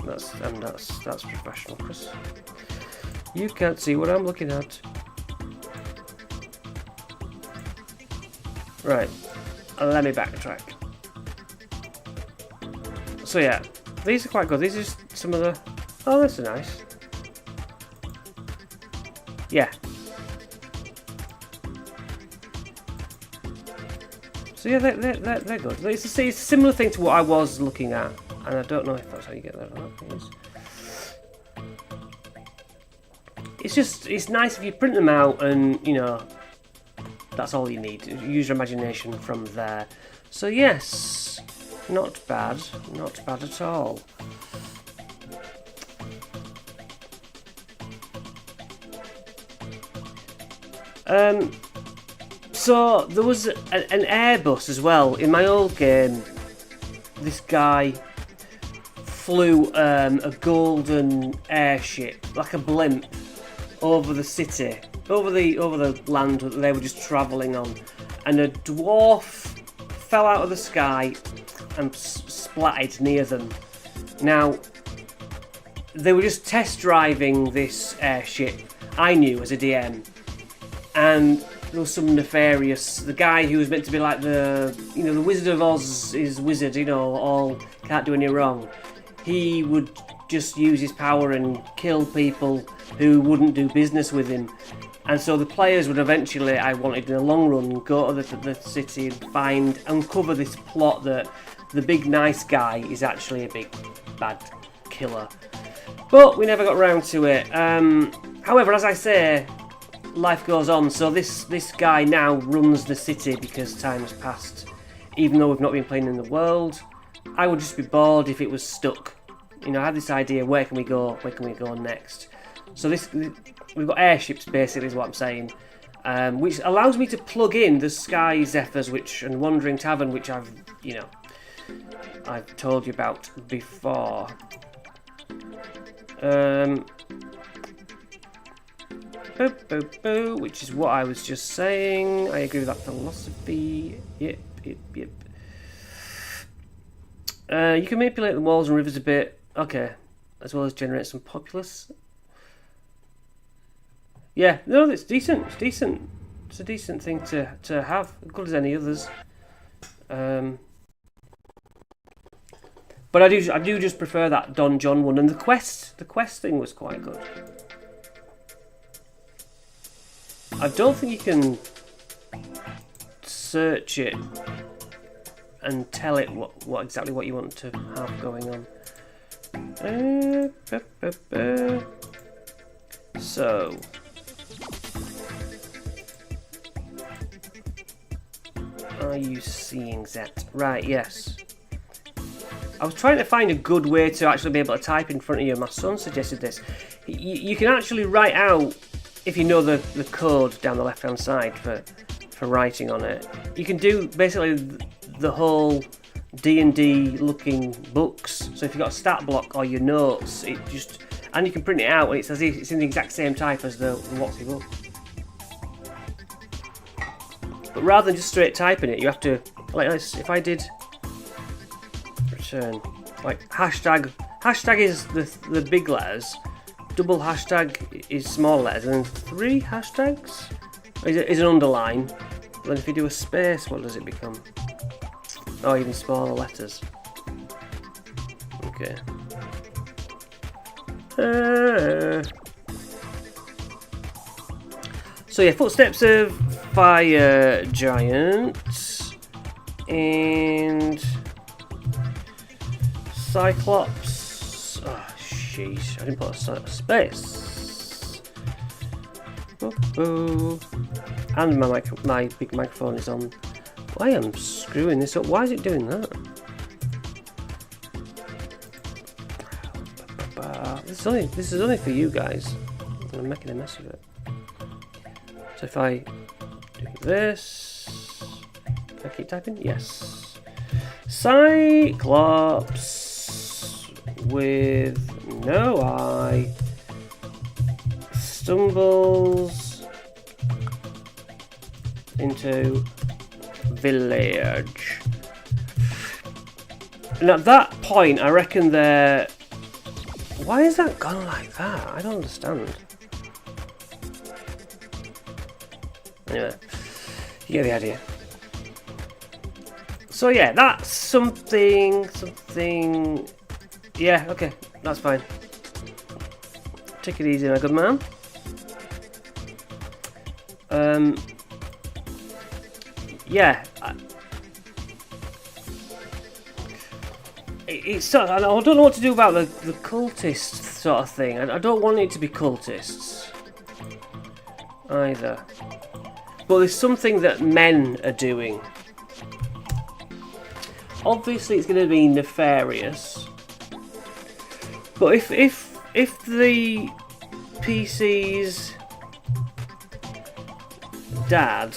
That's professional, Chris. You can't see what I'm looking at. Right. Let me backtrack. So yeah, these are quite good. These are just some of the... Oh, this is nice. Yeah. So yeah, they're good. It's a similar thing to what I was looking at, and I don't know if that's how you get that or not. It's nice if you print them out, and that's all you need. Use your imagination from there. So yes, not bad at all. So there was an Airbus as well in my old game. this guy flew a golden airship, like a blimp, over the city, over the land that they were just travelling on, and a dwarf fell out of the sky and splattered near them. Now, they were just test driving this airship, I knew as a DM, and there was some nefarious, the guy who was meant to be like the Wizard of Oz is wizard, all can't do any wrong. He would just use his power and kill people who wouldn't do business with him. And so the players would eventually, I wanted in the long run, go to the city and uncover this plot that the big nice guy is actually a big bad killer. But we never got around to it. However, as I say, life goes on. So this guy now runs the city because time has passed. Even though we've not been playing in the world, I would just be bored if it was stuck. I had this idea, where can we go? Where can we go next? So we've got airships, basically, is what I'm saying, which allows me to plug in the Sky Zephyrs, and Wandering Tavern, which I've told you about before. Which is what I was just saying. I agree with that philosophy. Yep. You can manipulate the walls and rivers a bit. Okay, as well as generate some populace. Yeah, no, it's decent. It's decent. It's a decent thing to have, as good as any others. But I do just prefer that Don John one, and the quest thing was quite good. I don't think you can search it and tell it what exactly what you want to have going on. So are you seeing that? Right, yes. I was trying to find a good way to actually be able to type in front of you. My son suggested this. You can actually write out, if you know the code down the left hand side for writing on it. You can do basically the whole D&D looking books. So if you've got a stat block or your notes, and you can print it out and it's as if it's in the exact same type as the Watsy book. But rather than just straight typing it, you have to, like this, if I did return, like hashtag is the big letters, double hashtag is small letters, and then 3 hashtags is an underline. Then if you do a space, what does it become? Oh, even smaller letters. Okay. So yeah, footsteps of fire giant and Cyclops. Oh, sheesh! I didn't put a space. And my big microphone is on. I am screwing this up. Why is it doing that? This is only for you guys. I'm making a mess of it. So if I do this, can I keep typing? Yes. Cyclops with no eye stumbles into village. And at that point, I reckon they're... Why is that gone like that? I don't understand. Anyway, you get the idea. So yeah, that's something... Yeah, okay, that's fine. Take it easy, my good man. Yeah. It's I don't know what to do about the cultist sort of thing. I don't want it to be cultists either. But there's something that men are doing. Obviously, it's going to be nefarious. But if the PC's dad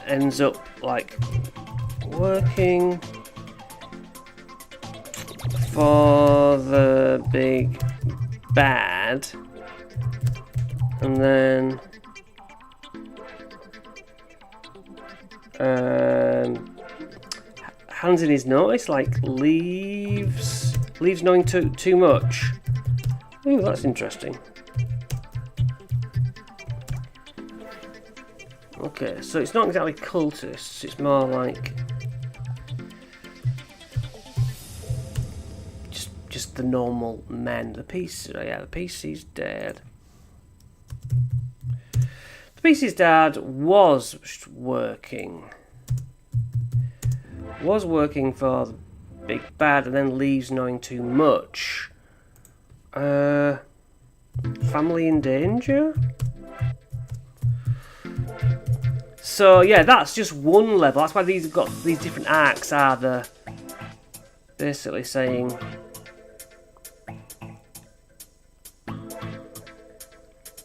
ends up like working for the big bad, and then hands in his notice, like leaves knowing too much. Ooh, that's interesting. Okay, so it's not exactly cultists, it's more like just the normal men. The PC's dead. The PC's dad was working for the big bad, and then leaves knowing too much. Family in danger? So yeah, that's just one level. That's why these have got these different arcs. Are the basically saying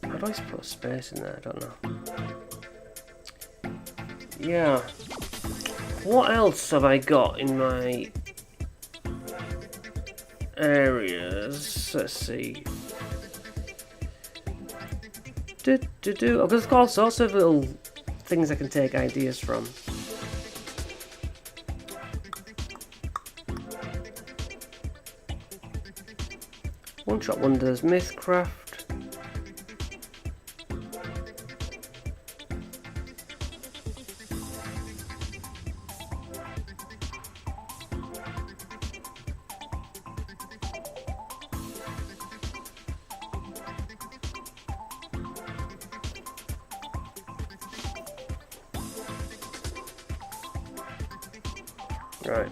how do I put a space in there? I don't know. Yeah. What else have I got in my areas? Let's see. I've got all sorts of little things I can take ideas from. One Shot Wonders, Mythcraft. Right.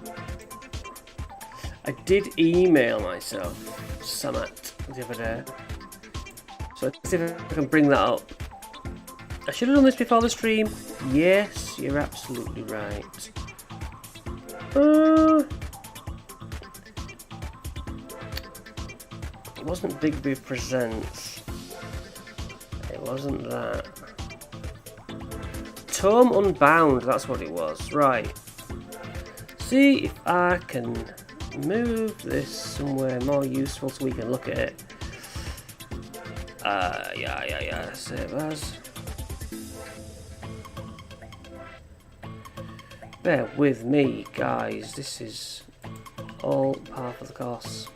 I did email myself Samat the other day, so let's see if I can bring that up. I should have done this before the stream. Yes, you're absolutely right. It wasn't Bigby Presents. It wasn't that. Tome Unbound, that's what it was. Right. See if I can move this somewhere more useful so we can look at it. Yeah. Save as. Bear with me, guys. This is all part of the course.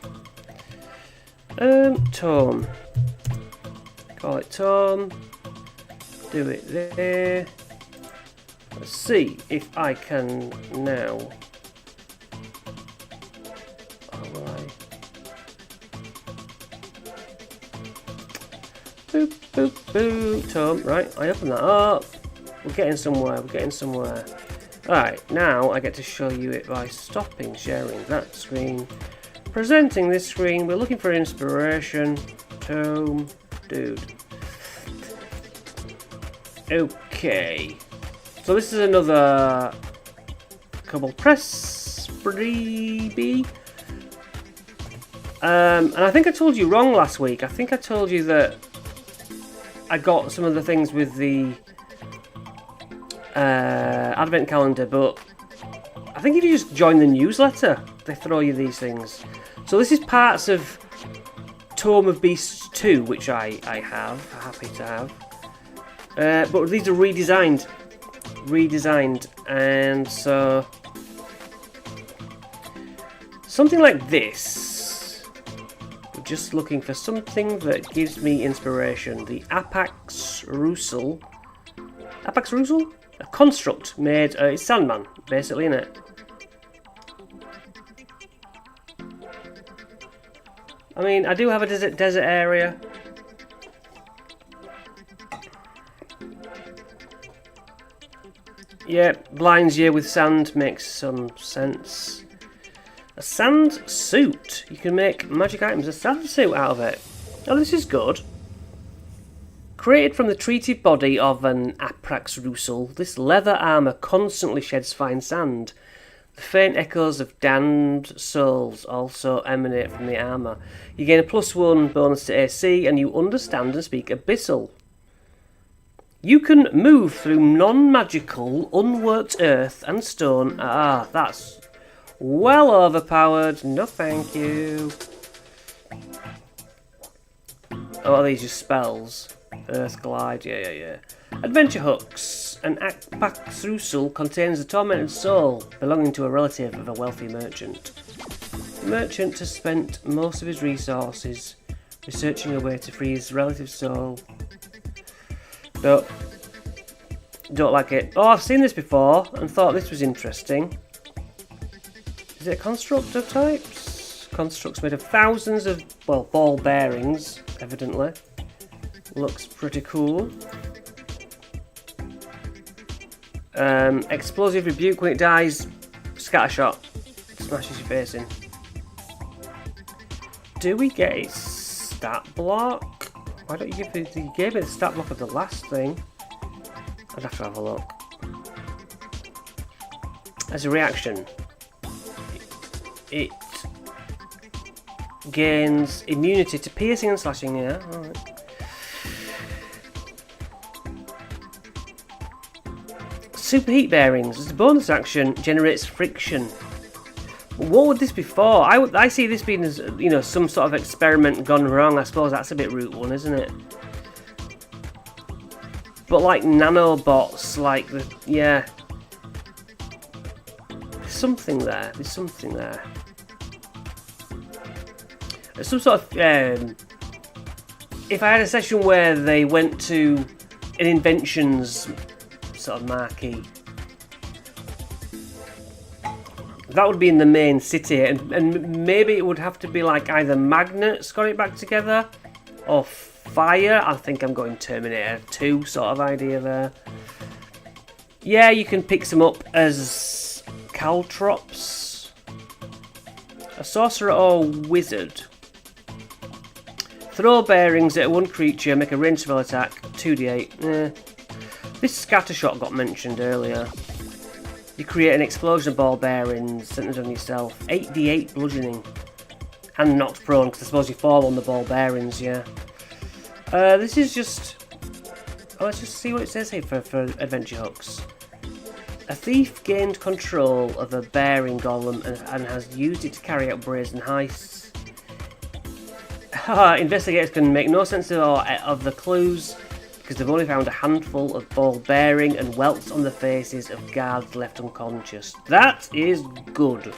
Tome. Call it Tome. Do it there. Let's see if I can now. Boop, boop, boop. Tome. Right, I open that up. We're getting somewhere. Alright, now I get to show you it by stopping sharing that screen. Presenting this screen. We're looking for inspiration. Tome. Dude. Okay. So this is another Cobble Press freebie. And I think I told you wrong last week. I think I told you that I got some of the things with the advent calendar, but I think if you just join the newsletter, they throw you these things. So this is parts of Tome of Beasts 2, which I have, happy to have. But these are redesigned, and so something like this. Just looking for something that gives me inspiration. The Apax Rusel. A construct made. It's Sandman, basically, isn't it? I mean, I do have a desert area. Yeah, blinds you with sand makes some sense. A sand suit. You can make magic items, a sand suit out of it. Oh, this is good. Created from the treated body of an Aprax Rusel, this leather armour constantly sheds fine sand. The faint echoes of damned souls also emanate from the armour. You gain a +1 bonus to AC, and you understand and speak Abyssal. You can move through non-magical, unworked earth and stone. Ah, that's Well overpowered. No thank you. Oh, are these just spells? Earth Glide, yeah. Adventure hooks. An Akpaksusul contains a tormented soul belonging to a relative of a wealthy merchant. The merchant has spent most of his resources researching a way to free his relative's soul. Don't like it. Oh, I've seen this before and thought this was interesting. Is it a construct of types? Constructs made of thousands of, well, ball bearings, evidently. Looks pretty cool. Explosive rebuke when it dies. Scattershot. Smashes your face in. Do we get a stat block? Why don't you give me you gave me the stat block of the last thing? I'd have to have a look. As a reaction, it gains immunity to piercing and slashing, yeah. Alright. Superheat bearings, as a bonus action, generates friction. What would this be for? I see this being as, you know, some sort of experiment gone wrong. I suppose that's a bit route one, isn't it? But like nanobots, like the, yeah. There's something there. There's something there. There's some sort of. If I had a session where they went to an inventions sort of marquee, that would be in the main city, and maybe it would have to be like either magnets got it back together, or fire. I think I'm going Terminator 2 sort of idea there. Yeah, you can pick some up as caltrops. A sorcerer or wizard. Throw bearings at one creature, make a ranged spell attack, 2d8. This scattershot got mentioned earlier. You create an explosion of ball bearings centered on yourself. 8d8 bludgeoning. And knocked prone, because I suppose you fall on the ball bearings, yeah. This is just... Oh, let's just see what it says here for adventure hooks. A thief gained control of a bearing golem and has used it to carry out brazen heists. Investigators can make no sense of the clues, because they've only found a handful of ball bearing and welts on the faces of guards left unconscious. That is good.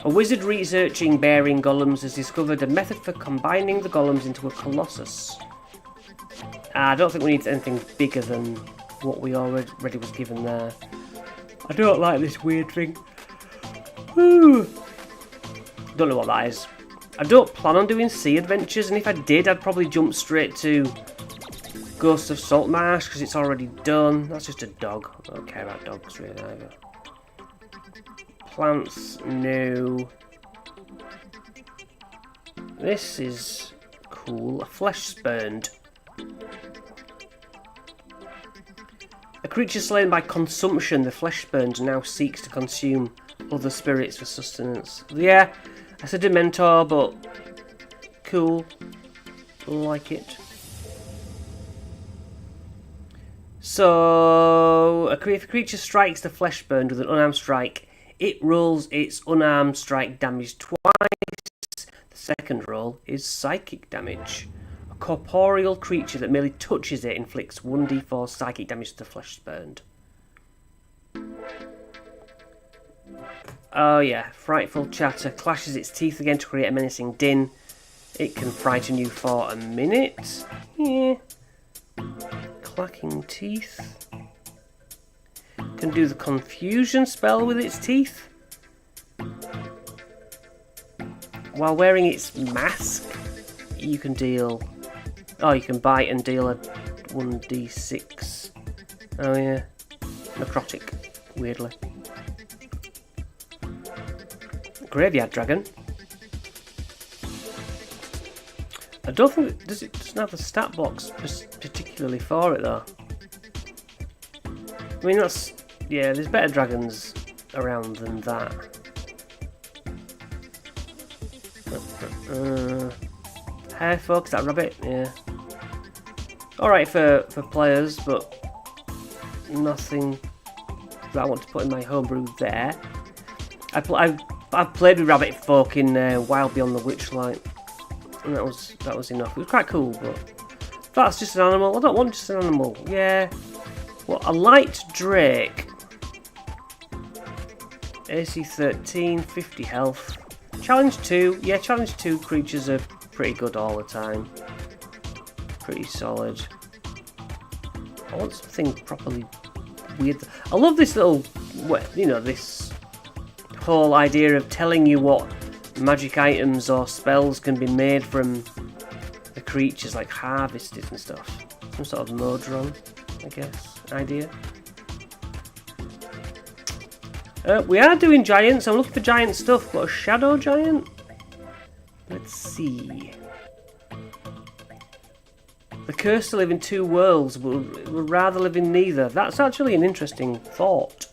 A wizard researching bearing golems has discovered a method for combining the golems into a colossus. I don't think we need anything bigger than what we already was given there. I don't like this weird thing. Woo. Don't know what that is. I don't plan on doing sea adventures, and if I did, I'd probably jump straight to Ghosts of Saltmarsh, because it's already done. That's just a dog. I don't care about dogs really either. Plants, no. This is cool. A flesh spurned. A creature slain by consumption, the flesh spurned now seeks to consume other spirits for sustenance. Yeah. That's a Dementor, but cool. Like it. So, if a creature strikes the flesh burned with an unarmed strike, it rolls its unarmed strike damage twice. The second roll is psychic damage. A corporeal creature that merely touches it inflicts 1d4 psychic damage to the flesh burned. Oh yeah, frightful chatter clashes its teeth again to create a menacing din. It can frighten you for a minute. Yeah. Clacking teeth. Can do the confusion spell with its teeth. While wearing its mask, you can deal... Oh, you can bite and deal a 1d6. Oh yeah. Necrotic, weirdly. Graveyard Dragon. I don't think it doesn't have the stat box particularly for it though. I mean that's, yeah, there's better dragons around than that. Hair folk, is that rabbit? Yeah. Alright for players, but nothing that I want to put in my homebrew there. I've played with rabbit folk in Wild Beyond the Witchlight, and that was enough. It was quite cool, but that's just an animal. I don't want just an animal. Yeah. Well, a light drake. AC 13, 50 health. Challenge 2. Yeah, challenge 2 creatures are pretty good all the time. Pretty solid. I want something properly weird. I love this little, you know, this whole idea of telling you what magic items or spells can be made from the creatures, like harvested and stuff. Some sort of modron, I guess, idea. We are doing giants. I'm looking for giant stuff. Got a shadow giant? Let's see. The curse to live in two worlds, but would rather live in neither. That's actually an interesting thought.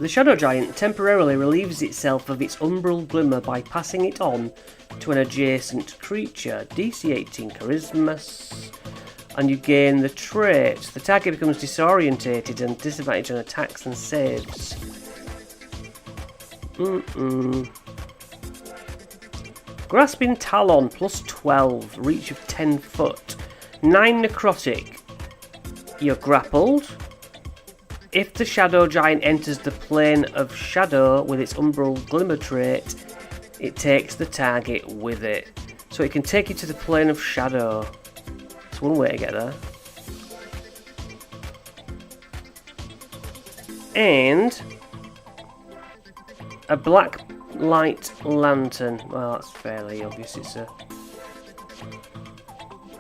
The shadow giant temporarily relieves itself of its umbral glimmer by passing it on to an adjacent creature. DC 18 charisma. And you gain the trait. The target becomes disorientated and disadvantaged on attacks and saves. Grasping Talon, plus 12, reach of 10 foot. 9 necrotic. You're grappled. If the shadow giant enters the plane of shadow with its umbral glimmer trait, it takes the target with it. So it can take you to the plane of shadow. One way to get there. And a black light lantern. Well, that's fairly obvious. It's a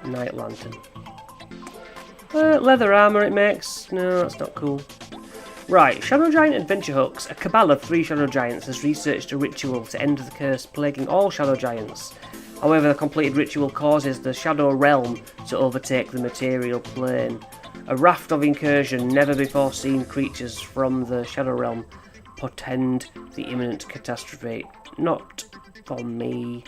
night lantern. Leather armor it makes. No, that's not cool. Right, Shadow Giant Adventure Hooks. A cabal of 3 Shadow Giants has researched a ritual to end the curse plaguing all Shadow Giants. However, the completed ritual causes the Shadow Realm to overtake the material plane. A raft of incursion, never-before-seen creatures from the Shadow Realm portend the imminent catastrophe. Not for me.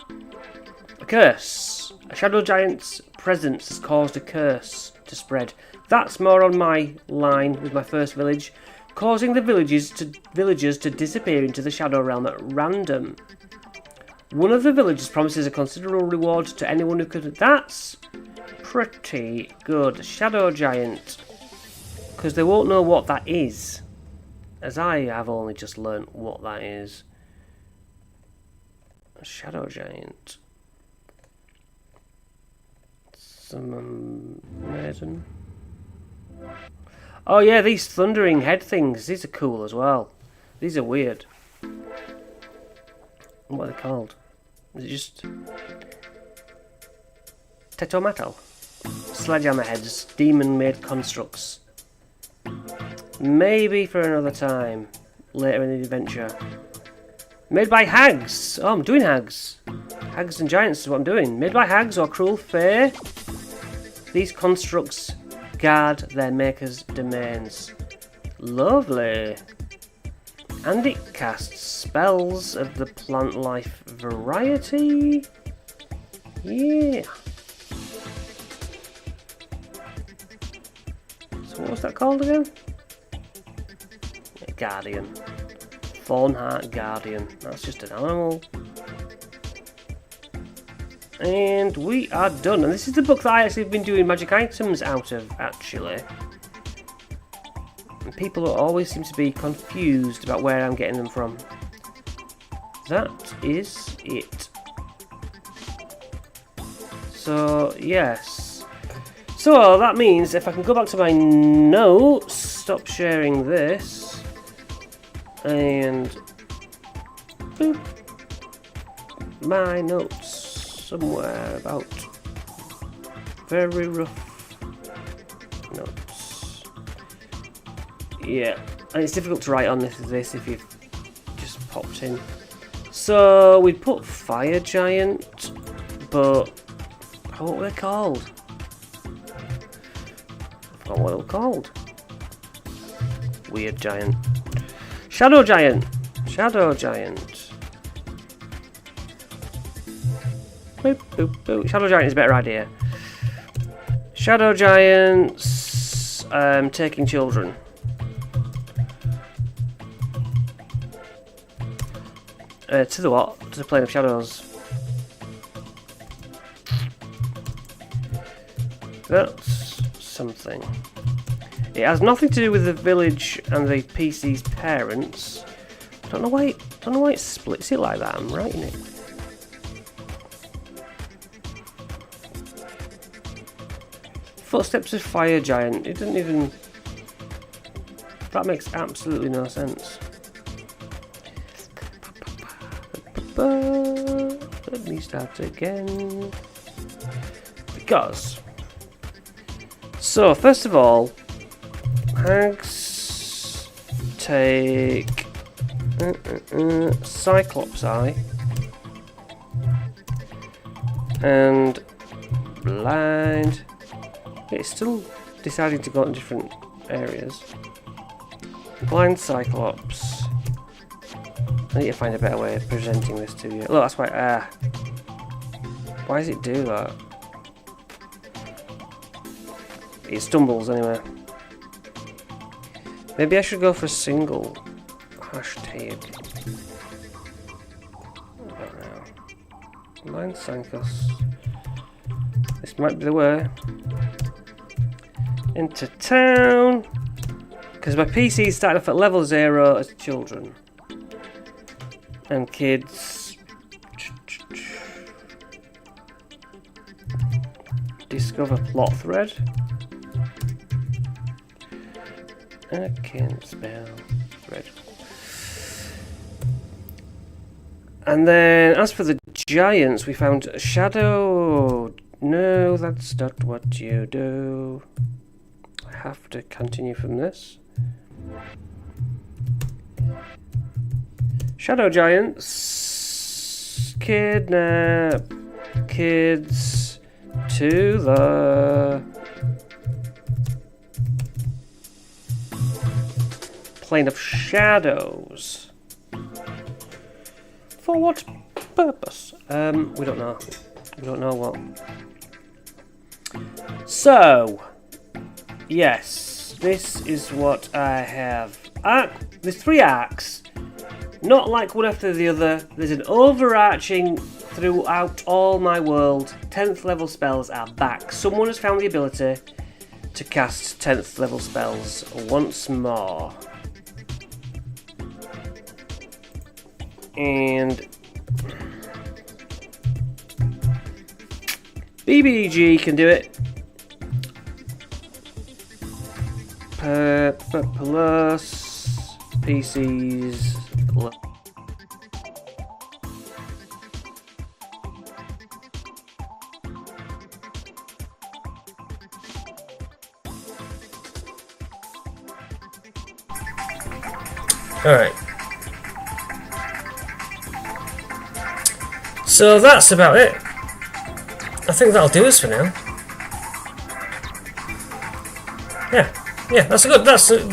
A curse. A Shadow Giant's presence has caused a curse to spread. That's more on my line with my first village, causing the villagers to disappear into the Shadow Realm at random. One of the villagers promises a considerable reward to anyone who could... That's pretty good. Shadow Giant. Because they won't know what that is. As I have only just learnt what that is. A Shadow Giant. Some maiden. Oh yeah, these thundering head things. These are cool as well. These are weird. What are they called? Is it just... Tetometal? Sledgehammer heads. Demon-made constructs. Maybe for another time. Later in the adventure. Made by hags! Oh, I'm doing hags. Hags and giants is what I'm doing. Made by hags or cruel fae. These constructs guard their maker's domains. Lovely. And it casts spells of the plant life variety. Yeah. So what was that called again? Guardian. Thornheart Guardian. That's just an animal. And we are done. And this is the book that I actually have been doing magic items out of, actually. And people always seem to be confused about where I'm getting them from. That is it. So, yes. So, that means if I can go back to my notes, stop sharing this, and boop, my notes somewhere about very rough notes. Yeah, and it's difficult to write on this if you've just popped in. So we put Fire Giant, but what were they called? I forgot what they were called. Weird Giant. Shadow Giant. Shadow Giant. Boop, boop, boop. Shadow Giant is a better idea. Shadow Giants taking children. to the what? To the plane of shadows. That's something. It has nothing to do with the village and the PC's parents. I don't know why it splits it like that. I'm writing it. Footsteps of Fire Giant. It doesn't even... That makes absolutely no sense. Let me start again. Because... So, first of all, hags take Cyclops Eye and blind. It's still deciding to go in different areas. Blind Cyclops. I need to find a better way of presenting this to you. Look, that's why. Why does it do that? It stumbles anyway. Maybe I should go for a single hashtag. I don't know. Blind Cyclops. This might be the way. Into town. Because my PC is starting off at level 0 as children. And kids. Discover plot thread. I can spell thread. And then, as for the giants, we found a shadow. No, that's not what you do. I have to continue from this. Shadow giants kidnap kids to the plane of shadows. For what purpose? We don't know. We don't know what. So, yes, this is what I have. There's 3 arcs. Not like one after the other. There's an overarching throughout all my world. 10th level spells are back. Someone has found the ability to cast 10th level spells once more. And BBG can do it. Plus PCs. Alright. So that's about it. I think that'll do us for now. Yeah, that's a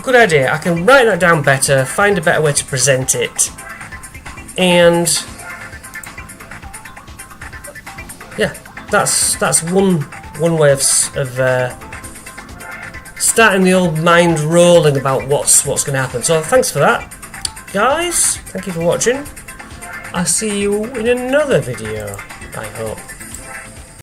good idea. I can write that down better, find a better way to present it, and yeah, that's one way of starting the old mind rolling about what's going to happen. So thanks for that, guys. Thank you for watching. I'll see you in another video, I hope.